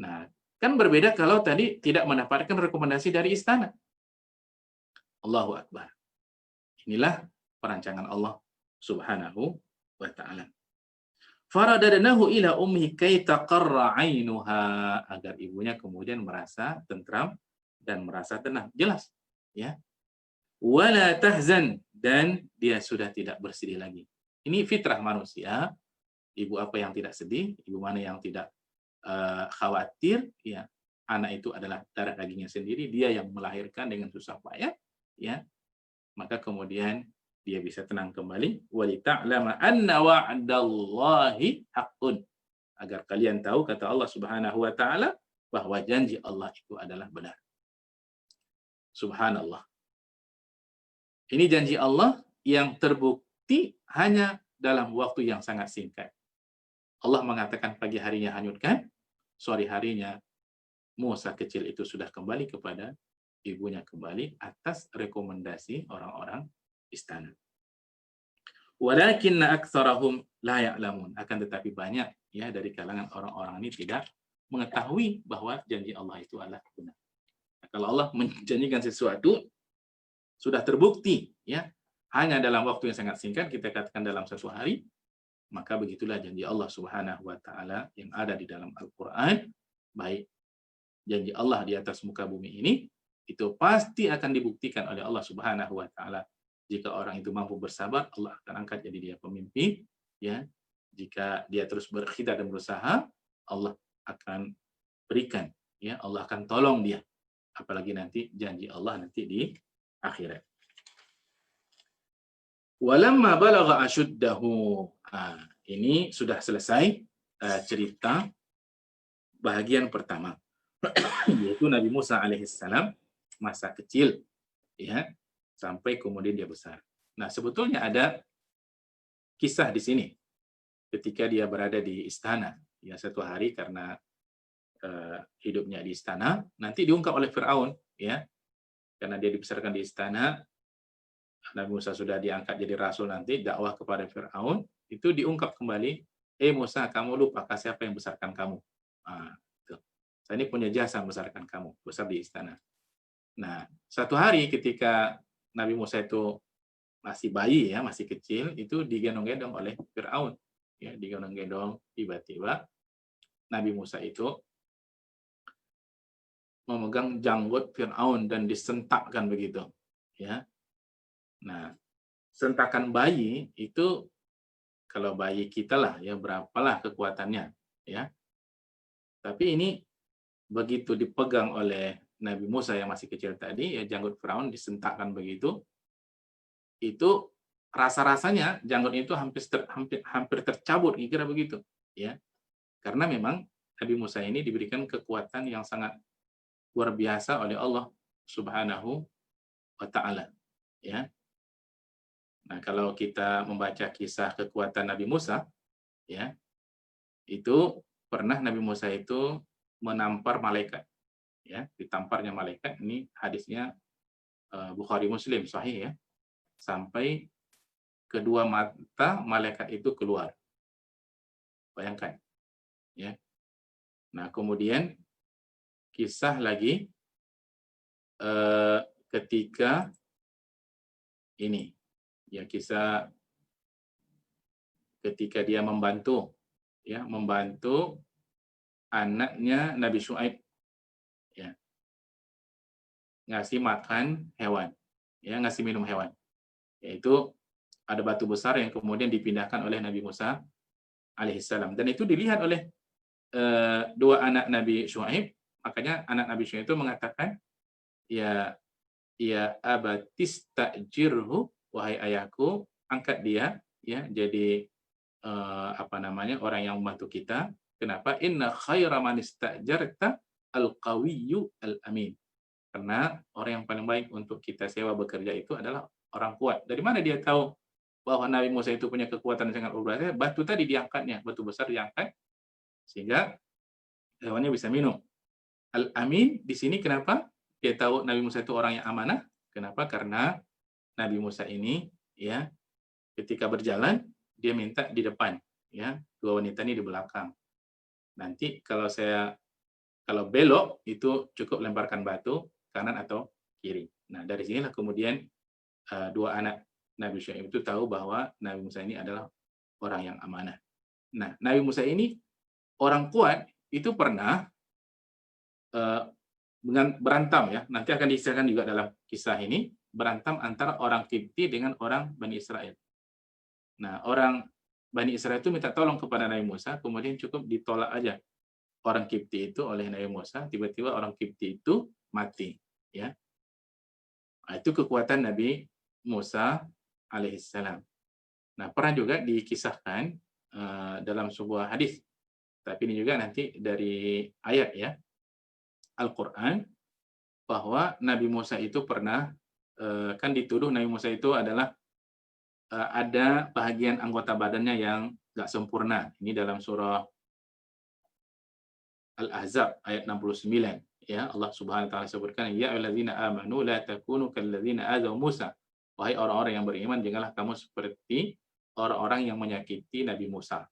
Nah, kan berbeda kalau tadi tidak mendapatkan rekomendasi dari istana. Allahu akbar. Inilah perancangan Allah Subhanahu wa taala. Faradadnahu ila ummihi kay taqarra 'ainuha, agar ibunya kemudian merasa tentram dan merasa tenang. Jelas, ya. Wala tahzan, dan dia sudah tidak bersedih lagi. Ini fitrah manusia. Ibu apa yang tidak sedih, ibu mana yang tidak khawatir, ya. Anak itu adalah darah dagingnya sendiri, dia yang melahirkan dengan susah payah, ya. Maka kemudian dia bisa tenang kembali. Walita'lama anna wa'dallahi haqqun, agar kalian tahu, kata Allah Subhanahu wa taala, bahwa janji Allah itu adalah benar. Subhanallah. Ini janji Allah yang terbukti hanya dalam waktu yang sangat singkat. Allah mengatakan pagi harinya hanyutkan, sore harinya Musa kecil itu sudah kembali kepada ibunya kembali atas rekomendasi orang-orang istana. Walakinna aktsarahum la ya'lamun, akan tetapi banyak, ya, dari kalangan orang-orang ini tidak mengetahui bahwa janji Allah itu adalah benar. Nah, kalau Allah menjanjikan sesuatu sudah terbukti, ya, hanya dalam waktu yang sangat singkat, kita katakan dalam 1 hari, maka begitulah janji Allah Subhanahu wa taala yang ada di dalam Al-Qur'an, baik janji Allah di atas muka bumi ini, itu pasti akan dibuktikan oleh Allah Subhanahu wa taala. Jika orang itu mampu bersabar, Allah akan angkat jadi dia pemimpin, ya. Jika dia terus berikhtiar dan berusaha, Allah akan berikan, ya, Allah akan tolong dia. Apalagi nanti janji Allah nanti di akhirat. Walamma balagha ashuddahu. Ini sudah selesai cerita bahagian pertama. Yaitu Nabi Musa alaihissalam masa kecil, ya, sampai kemudian dia besar. Nah, sebetulnya ada kisah di sini ketika dia berada di istana, ya, 1 hari karena hidupnya di istana, nanti diungkap oleh Firaun, ya, karena dia dibesarkan di istana. Nabi Musa sudah diangkat jadi rasul, nanti dakwah kepada Firaun, itu diungkap kembali, Musa, kamu lupa siapa yang besarkan kamu? Saya ini punya jasa membesarkan kamu, besar di istana. Nah, 1 hari ketika Nabi Musa itu masih bayi, ya, masih kecil, itu digendong-gendong oleh Firaun, ya, digendong-gendong, tiba-tiba Nabi Musa itu memegang janggut Firaun dan disentakkan begitu, ya. Nah, sentakan bayi itu kalau bayi kita lah, ya, berapalah kekuatannya, ya. Tapi ini begitu dipegang oleh Nabi Musa yang masih kecil tadi, ya, janggut Firaun disentakkan begitu, itu rasa-rasanya janggut itu hampir tercabut, kira begitu, ya. Karena memang Nabi Musa ini diberikan kekuatan yang sangat luar biasa oleh Allah Subhanahu wa taala, ya. Nah, kalau kita membaca kisah kekuatan Nabi Musa, ya, itu pernah Nabi Musa itu menampar malaikat. ya, ditamparnya malaikat. Ini hadisnya Bukhari Muslim sahih ya, sampai kedua mata malaikat itu keluar. Bayangkan ya. Nah, kemudian kisah lagi ketika ini ya, kisah ketika dia membantu anaknya Nabi Syuaib ya, ngasih makan hewan ya, ngasih minum hewan, yaitu ada batu besar yang kemudian dipindahkan oleh Nabi Musa alaihissalam, dan itu dilihat oleh dua anak Nabi Syuaib. Makanya anak Nabi Syuaib itu mengatakan, ya abatistajirhu, wahai ayahku, angkat dia ya jadi orang yang membantu kita. Kenapa? Inna khaira man istajarta al-qawiyyu al-amin. Karena orang yang paling baik untuk kita sewa bekerja itu adalah orang kuat. Dari mana dia tahu bahwa Nabi Musa itu punya kekuatan yang sangat luar biasa? Batu tadi diangkatnya, batu besar diangkat sehingga hewannya bisa minum. Al-amin di sini kenapa? Dia tahu Nabi Musa itu orang yang amanah. Kenapa? Karena Nabi Musa ini ya, ketika berjalan dia minta di depan ya, dua wanita ini di belakang. Nanti kalau belok itu cukup lemparkan batu kanan atau kiri. Nah, dari sinilah kemudian dua anak Nabi Syuaib itu tahu bahwa Nabi Musa ini adalah orang yang amanah. Nah, Nabi Musa ini orang kuat, itu pernah berantam ya. Nanti akan diceritakan juga dalam kisah ini, berantam antara orang Kipti dengan orang Bani Israel. Nah, orang Bani Israel itu minta tolong kepada Nabi Musa, kemudian cukup ditolak aja orang Kipti itu oleh Nabi Musa, tiba-tiba orang Kipti itu mati ya. Nah, itu kekuatan Nabi Musa alaihissalam. Nah, pernah juga dikisahkan dalam sebuah hadis, tapi ini juga nanti dari ayat ya Al-Quran, bahwa Nabi Musa itu pernah kan dituduh Nabi Musa itu adalah ada bahagian anggota badannya yang nggak sempurna. Ini dalam surah Al-Ahzab ayat 69 ya, Allah Subhanahu wa taala sebutkan, ya ayyuhallazina amanu la takunu kalladzina adaw Musa. Wahai orang-orang yang beriman, janganlah kamu seperti orang-orang yang menyakiti Nabi Musa.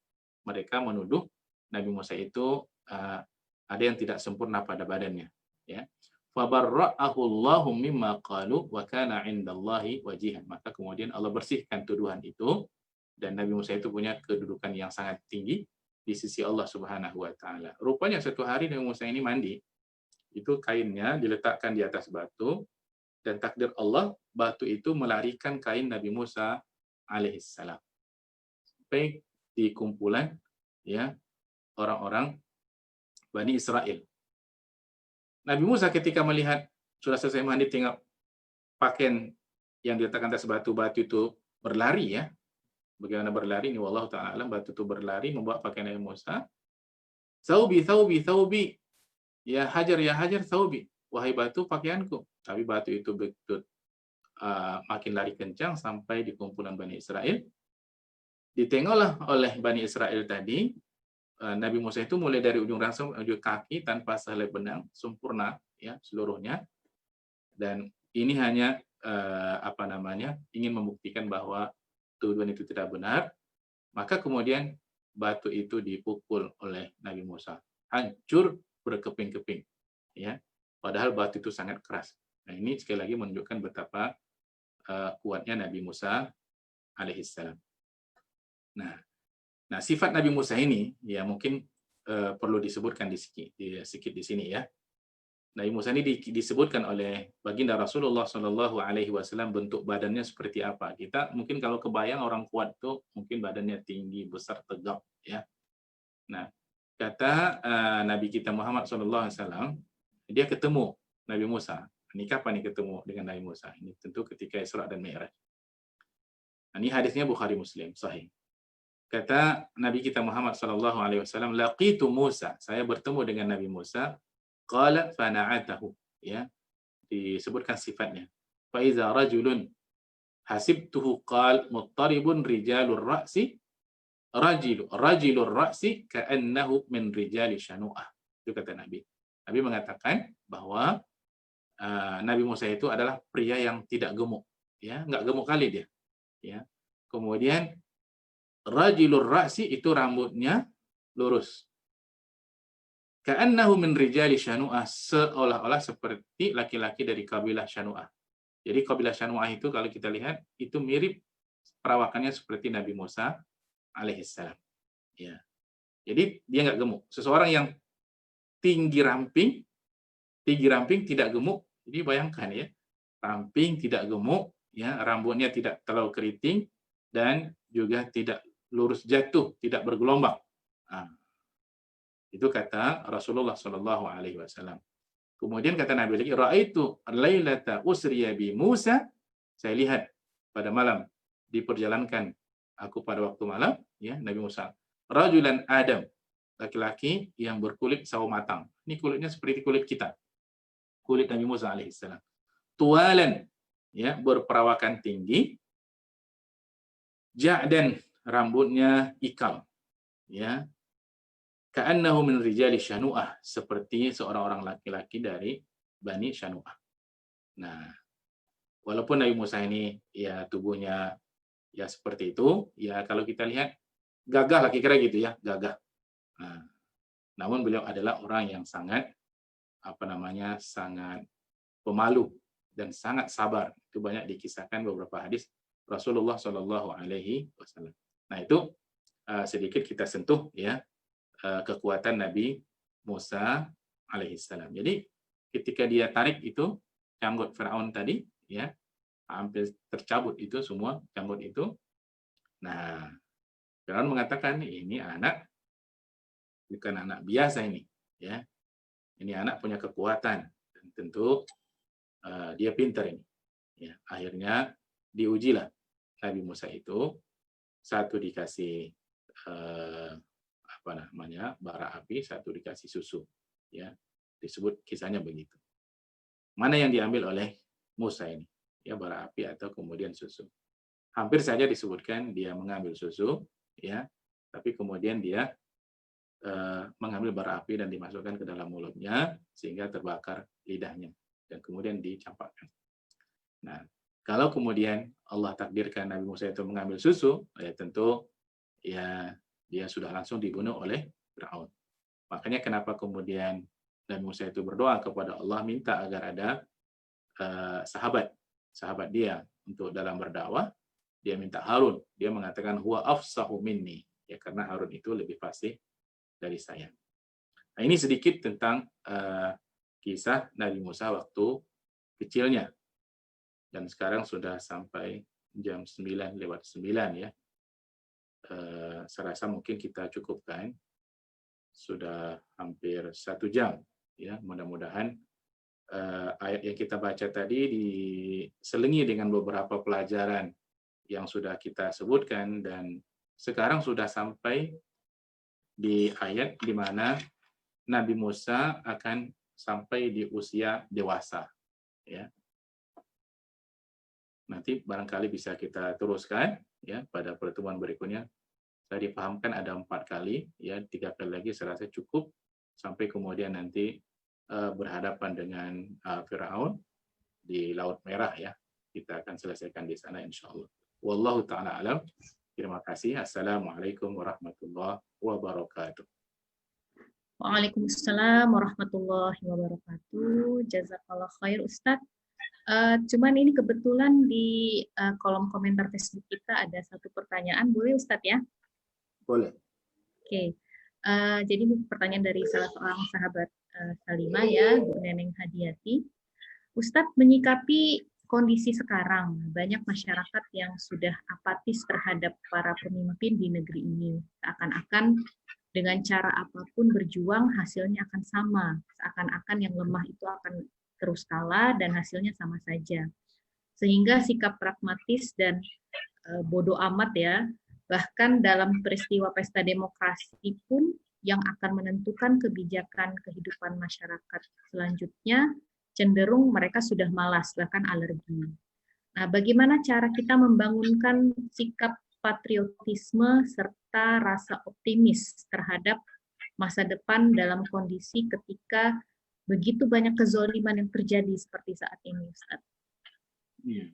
Mereka menuduh Nabi Musa itu ada yang tidak sempurna pada badannya ya. Fabarra'ahu Allahu mimma qalu wa kana 'indallahi wajihan. Maka kemudian Allah bersihkan tuduhan itu, dan Nabi Musa itu punya kedudukan yang sangat tinggi di sisi Allah Subhanahu wa taala. Rupanya suatu hari Nabi Musa ini mandi. Itu kainnya diletakkan di atas batu, dan takdir Allah, batu itu melarikan kain Nabi Musa alaihissalam sampai di kumpulan ya orang-orang Bani Israel. Nabi Musa ketika melihat sudah selesai mandi, tinggal pakaian yang diletakkan atas batu-batu itu berlari ya. Bagaimana berlari? Ini wallahu ta'ala alam, batu itu berlari membawa pakaian Nabi Musa. Thawbi, thawbi, thawbi. Ya hajar, thawbi. Wahai batu, pakaianku. Tapi batu itu betul makin lari kencang sampai di kumpulan Bani Israel. Ditengoklah oleh Bani Israel tadi, Nabi Musa itu mulai dari ujung rasa ujung kaki tanpa sehelai benang, sempurna ya seluruhnya. Dan ini hanya ingin membuktikan bahwa tuduhan itu tidak benar. Maka kemudian batu itu dipukul oleh Nabi Musa, hancur berkeping-keping ya. Padahal batu itu sangat keras. Nah, ini sekali lagi menunjukkan betapa kuatnya Nabi Musa alaihissalam. Nah, sifat Nabi Musa ini ya mungkin perlu disebutkan sedikit di sini ya. Nabi Musa ini disebutkan oleh baginda Rasulullah Shallallahu Alaihi Wasallam bentuk badannya seperti apa. Kita mungkin kalau kebayang orang kuat itu mungkin badannya tinggi, besar, tegap ya. Nah, kata Nabi kita Muhammad Shallallahu Alaihi Wasallam, dia ketemu Nabi Musa. Ini kapan nih ketemu dengan Nabi Musa? Ini tentu ketika Isra dan Mi'raj. Nah, ini hadisnya Bukhari Muslim sahih. Kata Nabi kita Muhammad sallallahu alaihi wasallam, laqitu Musa, saya bertemu dengan Nabi Musa, qala fana'atahu, ya. Disebutkan sifatnya. Fa iza rajulun hasibtuhu qal muttaribun rijalur ra'si rajilur ra'si ka'annahu min rijali shanu'ah. Itu kata Nabi. Nabi mengatakan bahwa Nabi Musa itu adalah pria yang tidak gemuk, ya, nggak gemuk kali dia, ya. Kemudian rajulur ra'si itu rambutnya lurus. Ka'annahu min rijali Syanu'ah, seolah-olah seperti laki-laki dari kabilah Syanu'ah. Jadi kabilah Syanu'ah itu kalau kita lihat itu mirip perawakannya seperti Nabi Musa alaihissalam. Ya. Jadi dia nggak gemuk. Seseorang yang tinggi ramping tidak gemuk. Jadi bayangkan ya, ramping tidak gemuk, ya, rambutnya tidak terlalu keriting dan juga tidak lurus jatuh, tidak bergelombang. Nah, itu kata Rasulullah Shallallahu Alaihi Wasallam. Kemudian kata Nabi lagi, Ra'aitu lailata usriya bi Musa, saya lihat pada malam diperjalankan aku pada waktu malam, ya, Nabi Musa. Rajulan Adam, laki-laki yang berkulit sawo matang. Ini kulitnya seperti kulit kita, kulit Nabi Musa alaihissalam. Tualan, ya, berperawakan tinggi. Ja'dan, rambutnya ikal, ya. Ka'annahu min rijali Syanu'ah, seperti seorang orang laki-laki dari Bani Syanu'ah. Nah, walaupun Nabi Musa ini ya tubuhnya ya seperti itu, ya kalau kita lihat gagah lah kira-kira gitu ya, gagah. Nah, namun beliau adalah orang yang sangat sangat pemalu dan sangat sabar. Itu banyak dikisahkan beberapa hadis Rasulullah Shallallahu Alaihi Wasallam. Nah, itu sedikit kita sentuh ya kekuatan Nabi Musa alaihissalam. Jadi ketika dia tarik itu janggut Firaun tadi, ya, hampir tercabut itu semua janggut itu. Nah, Firaun mengatakan ini anak bukan anak biasa ini, ya. Ini anak punya kekuatan dan tentu dia pintar ini. Ya, akhirnya diujilah Nabi Musa itu, satu dikasih bara api, satu dikasih susu, ya, disebut kisahnya begitu. Mana yang diambil oleh Musa ini, ya, bara api atau kemudian susu? Hampir saja disebutkan dia mengambil susu, ya, tapi kemudian dia mengambil bara api dan dimasukkan ke dalam mulutnya sehingga terbakar lidahnya dan kemudian dicampakkan. Nah, kalau kemudian Allah takdirkan Nabi Musa itu mengambil susu, ya tentu ya dia sudah langsung dibunuh oleh Firaun. Makanya kenapa kemudian Nabi Musa itu berdoa kepada Allah minta agar ada sahabat dia untuk dalam berdakwah. Dia minta Harun. Dia mengatakan huwa afsahu minni, ya, karena Harun itu lebih fasih dari saya. Nah, ini sedikit tentang kisah Nabi Musa waktu kecilnya. Dan sekarang sudah sampai jam 9:09 ya. Saya rasa mungkin kita cukupkan, sudah hampir 1 jam ya. Mudah-mudahan ayat yang kita baca tadi diselingi dengan beberapa pelajaran yang sudah kita sebutkan, dan sekarang sudah sampai di ayat di mana Nabi Musa akan sampai di usia dewasa ya. Nanti barangkali bisa kita teruskan ya pada pertemuan berikutnya. Saya dipahamkan ada 4 kali, ya, 3 kali lagi saya rasa cukup sampai kemudian nanti berhadapan dengan Firaun di Laut Merah ya. Kita akan selesaikan di sana insya Allah. Wallahu ta'ala alam. Terima kasih. Assalamualaikum warahmatullahi wabarakatuh. Waalaikumsalam warahmatullahi wabarakatuh. Jazakallah khair Ustadz. Cuman ini kebetulan di kolom komentar Facebook kita ada satu pertanyaan, boleh Ustadz ya? Boleh. Oke, jadi ini pertanyaan dari salah seorang sahabat Salimah ya, Bu Neneng Hadiati. Ustadz, menyikapi kondisi sekarang, banyak masyarakat yang sudah apatis terhadap para pemimpin di negeri ini. Seakan-akan dengan cara apapun berjuang, hasilnya akan sama. Seakan-akan yang lemah itu akan terus kalah dan hasilnya sama saja. Sehingga sikap pragmatis dan bodoh amat ya, bahkan dalam peristiwa pesta demokrasi pun yang akan menentukan kebijakan kehidupan masyarakat selanjutnya, cenderung mereka sudah malas, bahkan alergi. Nah, bagaimana cara kita membangunkan sikap patriotisme serta rasa optimis terhadap masa depan dalam kondisi ketika begitu banyak kezoliman yang terjadi seperti saat ini, Ustaz. Iya.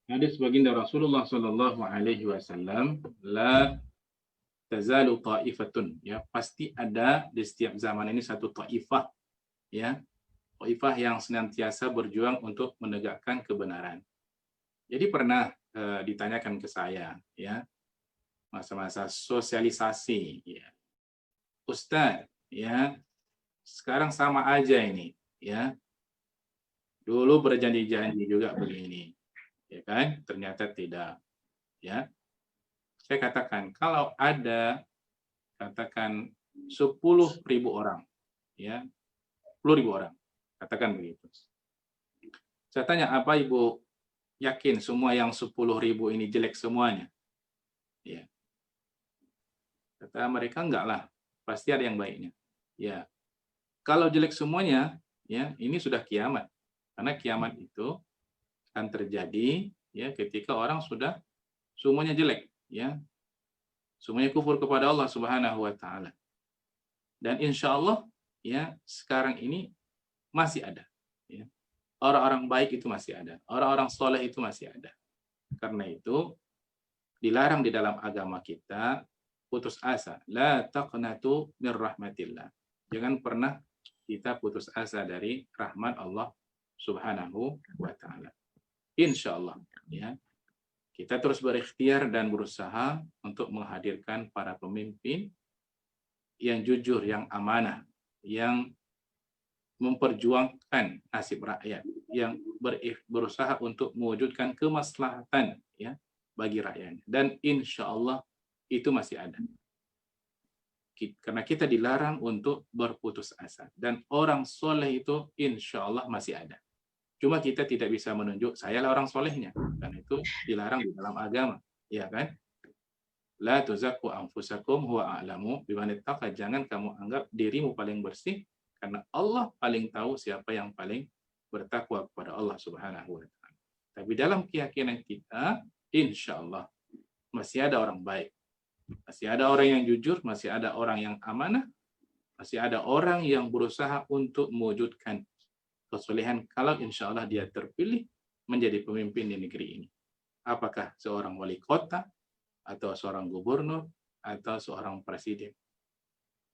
Hadis baginda Rasulullah Shallallahu Alaihi Wasallam, la tazalu ta'ifatun, ya pasti ada di setiap zaman ini satu ta'ifah, ya ta'ifah yang senantiasa berjuang untuk menegakkan kebenaran. Jadi pernah ditanyakan ke saya, ya masa-masa sosialisasi, ya Ustadz, ya sekarang sama aja ini, ya dulu berjanji-janji juga begini, ya kan? Ternyata tidak, ya. Saya katakan kalau ada katakan 10.000 orang, ya 10.000 orang, katakan begitu. Saya tanya, apa Ibu yakin semua yang 10.000 ini jelek semuanya? Ya. Kata mereka, enggak lah, pasti ada yang baiknya. Ya, kalau jelek semuanya, ya ini sudah kiamat. Karena kiamat itu akan terjadi ya ketika orang sudah semuanya jelek, ya semuanya kufur kepada Allah Subhanahu Wa Taala. Dan insya Allah ya sekarang ini masih ada, ya. Orang-orang baik itu masih ada, orang-orang soleh itu masih ada. Karena itu dilarang di dalam agama kita putus asa. La taqnatu mir rahmatillah. Jangan pernah kita putus asa dari rahmat Allah Subhanahu wa Ta'ala. Insya Allah, ya, kita terus berikhtiar dan berusaha untuk menghadirkan para pemimpin yang jujur, yang amanah, yang memperjuangkan nasib rakyat, yang berusaha untuk mewujudkan kemaslahatan ya bagi rakyat. Dan insya Allah itu masih ada. Karena kita dilarang untuk berputus asa. Dan orang soleh itu insya Allah masih ada. Cuma kita tidak bisa menunjuk, saya lah orang solehnya. Karena itu dilarang di dalam agama. Ya kan? La tuzakku anfusakum huwa a'lamu biman ittaqa. Jangan kamu anggap dirimu paling bersih. Karena Allah paling tahu siapa yang paling bertakwa kepada Allah Subhanahu wa Ta'ala. Tapi dalam keyakinan kita, insya Allah masih ada orang baik. Masih ada orang yang jujur, masih ada orang yang amanah, masih ada orang yang berusaha untuk mewujudkan kesolehan kalau insya Allah dia terpilih menjadi pemimpin di negeri ini. Apakah seorang wali kota, atau seorang gubernur, atau seorang presiden,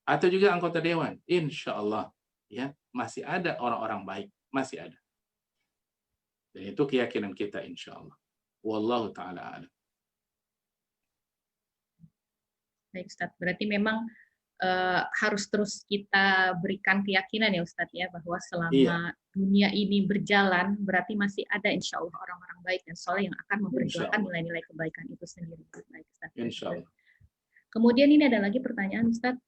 atau juga anggota dewan, insya Allah ya masih ada orang-orang baik, masih ada. Dan itu keyakinan kita insya Allah. Wallahu ta'ala a'lam. Baik Ustaz, berarti memang harus terus kita berikan keyakinan ya Ustadz ya bahwa selama dunia ini berjalan berarti masih ada insya Allah orang-orang baik dan soleh yang akan memperjuangkan nilai-nilai kebaikan itu sendiri. Baik Ustadz. Insya Allah. Kemudian ini ada lagi pertanyaan Ustadz,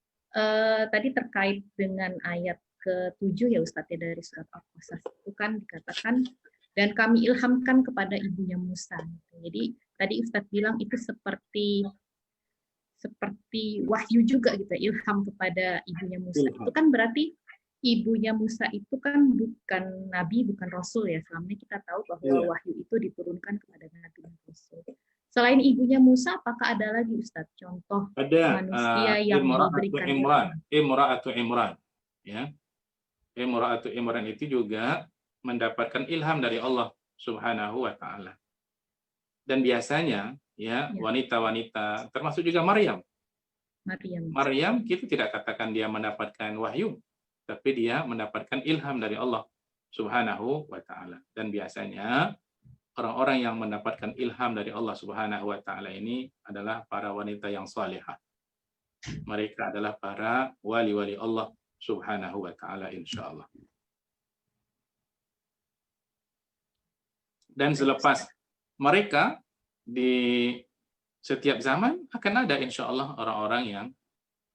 tadi terkait dengan ayat ke-7 ya Ustadz ya dari surat Al-Qasas itu kan dikatakan dan kami ilhamkan kepada ibunya Musa. Jadi tadi Ustadz bilang itu seperti wahyu juga gitu, ilham kepada ibunya Musa. Itu kan berarti ibunya Musa itu kan bukan nabi, bukan rasul ya. Selama ini kita tahu bahwa wahyu itu diturunkan kepada nabi dan rasul. Selain ibunya Musa, apakah ada lagi Ustadz contoh manusia yang diberikan Imra'atu Imran, ya. Imra'atu Imran itu juga mendapatkan ilham dari Allah Subhanahu wa Ta'ala. Dan biasanya ya wanita-wanita termasuk juga Maryam kita tidak katakan dia mendapatkan wahyu, tapi dia mendapatkan ilham dari Allah Subhanahu wa Ta'ala. Dan biasanya orang-orang yang mendapatkan ilham dari Allah Subhanahu wa Ta'ala ini adalah para wanita yang salihah. Mereka adalah para wali-wali Allah Subhanahu wa Ta'ala insyaallah. Dan selepas mereka di setiap zaman akan ada insya Allah orang-orang yang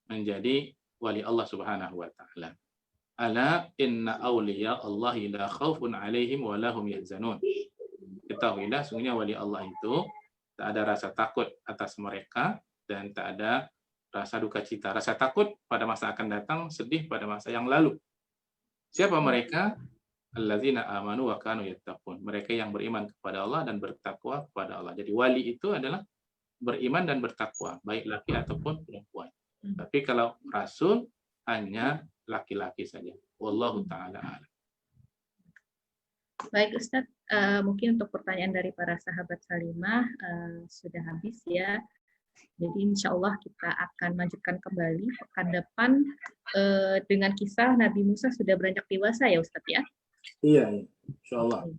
menjadi wali Allah Subhanahu wa Ta'ala. Ala inna awliya Allahi la khawfun alaihim wa lahum yahzanun. Ketahuilah sungguhnya wali Allah itu tak ada rasa takut atas mereka dan tak ada rasa duka cita. Rasa takut pada masa akan datang, sedih pada masa yang lalu. Siapa mereka? Alladzina amanu wa kanu yattaqun. Mereka yang beriman kepada Allah dan bertakwa kepada Allah. Jadi wali itu adalah beriman dan bertakwa, baik laki ataupun perempuan. Tapi kalau rasul hanya laki-laki saja. Wallahu ta'ala a'lam. Baik Ustadz, mungkin untuk pertanyaan dari para sahabat Salimah sudah habis ya. Jadi insya Allah kita akan lanjutkan kembali pekan depan dengan kisah Nabi Musa sudah beranjak dewasa ya Ustadz ya? Iya, insya Allah.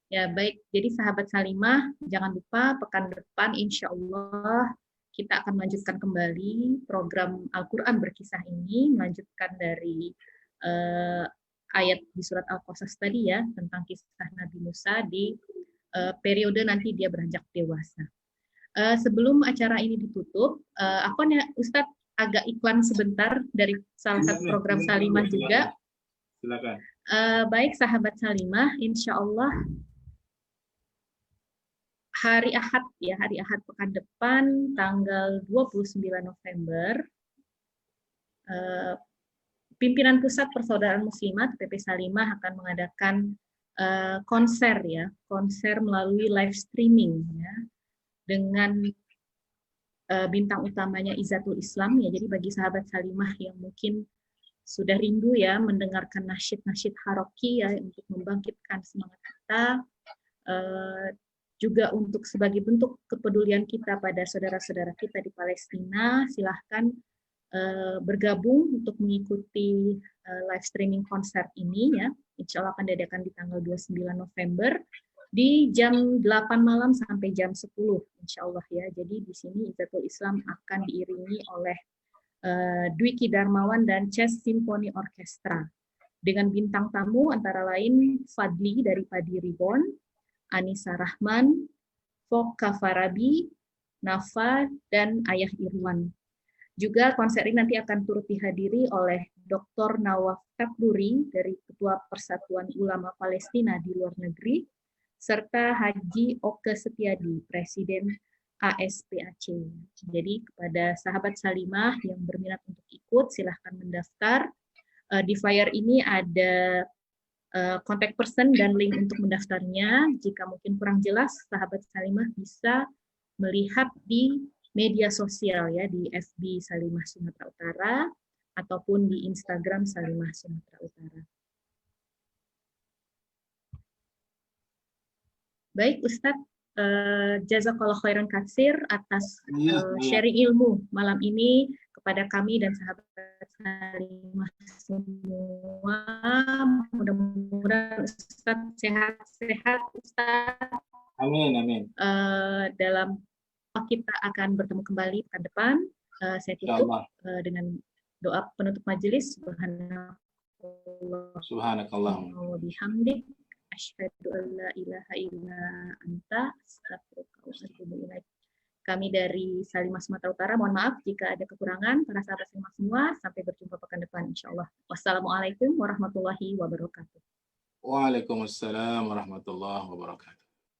Ya baik, jadi sahabat Salimah, jangan lupa pekan depan insya Allah kita akan melanjutkan kembali program Al-Quran berkisah ini, melanjutkan dari ayat di surat Al-Qasas tadi ya, tentang kisah Nabi Musa di periode nanti dia beranjak dewasa. Sebelum acara ini ditutup, aku Ustadz agak iklan sebentar dari salah satu program Salimah juga. Silakan. Baik sahabat Salimah, insya Allah hari Ahad ya, hari Ahad pekan depan tanggal 29 November, Pimpinan Pusat Persaudaraan Muslimat PP Salimah akan mengadakan konser ya, konser melalui live streaming ya, dengan bintang utamanya Izzatul Islam ya. Jadi bagi sahabat Salimah yang mungkin sudah rindu ya mendengarkan nasyid-nasyid haroki ya untuk membangkitkan semangat kita, juga untuk sebagai bentuk kepedulian kita pada saudara-saudara kita di Palestina, silahkan bergabung untuk mengikuti live streaming konser ini ya. Insya Allah akan diadakan di tanggal 29 November di jam 8 malam sampai jam 10 insya Allah ya. Jadi di sini Izzatul Islam akan diiringi oleh Dwiki Darmawan dan Chess Symphony Orchestra dengan bintang tamu antara lain Fadli dari Padi Reborn, Anissa Rahman, Foka Farabi, Nafa, dan Ayah Irwan. Juga konser ini nanti akan turut dihadiri oleh Dr. Nawaf Takduri dari Ketua Persatuan Ulama Palestina di luar negeri, serta Haji Oke Setiadi, Presiden ASPAC. Jadi kepada sahabat Salimah yang berminat untuk ikut, silahkan mendaftar. Di flyer ini ada kontak person dan link untuk mendaftarnya. Jika mungkin kurang jelas, sahabat Salimah bisa melihat di media sosial ya, di FB Salimah Sumatera Utara ataupun di Instagram Salimah Sumatera Utara. Baik Ustadz, jazakallah khairan katsir atas sharing ilmu malam ini kepada kami dan sahabat Salimah semua. Mudah-mudahan Ustadz sehat-sehat Ustadz. Amin, amin. Dalam kita akan bertemu kembali pekan depan. Saya tutup dengan doa penutup majelis. Subhanakallah. Wa bihamdik asyhadu an la ilaha illa anta astaghfiruka wa atubu ilaik. Kami dari Salimah Sumatera Utara mohon maaf jika ada kekurangan. Para sahabat Salimah semua, sampai berjumpa pekan depan insyaallah. Wassalamualaikum warahmatullahi wabarakatuh. Waalaikumsalam warahmatullahi wabarakatuh.